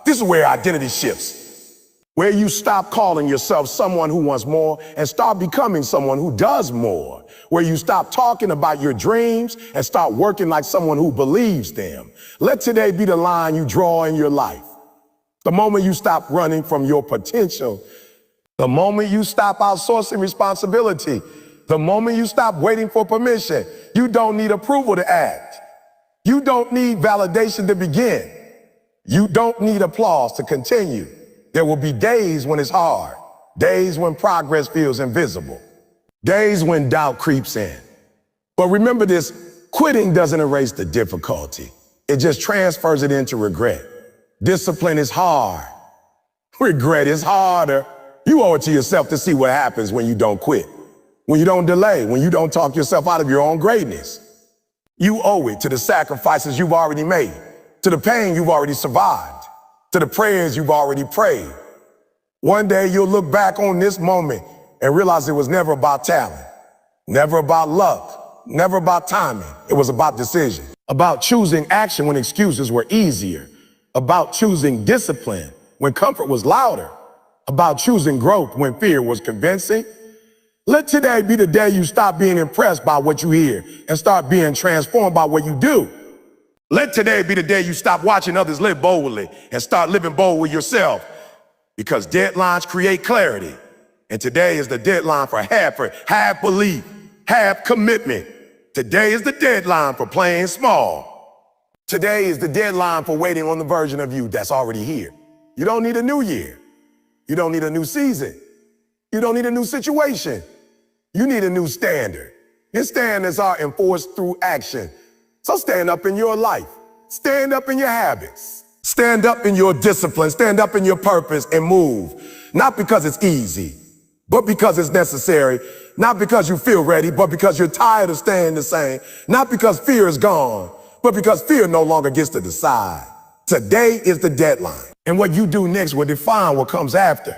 This is where identity shifts. Where you stop calling yourself someone who wants more and start becoming someone who does more. Where you stop talking about your dreams and start working like someone who believes them. Let today be the line you draw in your life. The moment you stop running from your potential, the moment you stop outsourcing responsibility, the moment you stop waiting for permission, you don't need approval to act. You don't need validation to begin. You don't need applause to continue. There will be days when it's hard, days when progress feels invisible, days when doubt creeps in. But remember this, quitting doesn't erase the difficulty. It just transfers it into regret. Discipline is hard. Regret is harder. You owe it to yourself to see what happens when you don't quit, when you don't delay, when you don't talk yourself out of your own greatness. You owe it to the sacrifices you've already made, to the pain you've already survived, to the prayers you've already prayed. One day you'll look back on this moment and realize it was never about talent, never about luck, never about timing. It was about decision, about choosing action when excuses were easier, about choosing discipline when comfort was louder, about choosing growth when fear was convincing. Let today be the day you stop being impressed by what you hear and start being transformed by what you do. Let today be the day you stop watching others live boldly and start living bold with yourself, because deadlines create clarity. And today is the deadline for half belief, half commitment. Today is the deadline for playing small. Today is the deadline for waiting on the version of you that's already here. You don't need a new year. You don't need a new season. You don't need a new situation. You need a new standard. His standards are enforced through action. So stand up in your life. Stand up in your habits. Stand up in your discipline. Stand up in your purpose and move. Not because it's easy, but because it's necessary. Not because you feel ready, but because you're tired of staying the same. Not because fear is gone, but because fear no longer gets to decide. Today is the deadline. And what you do next will define what comes after.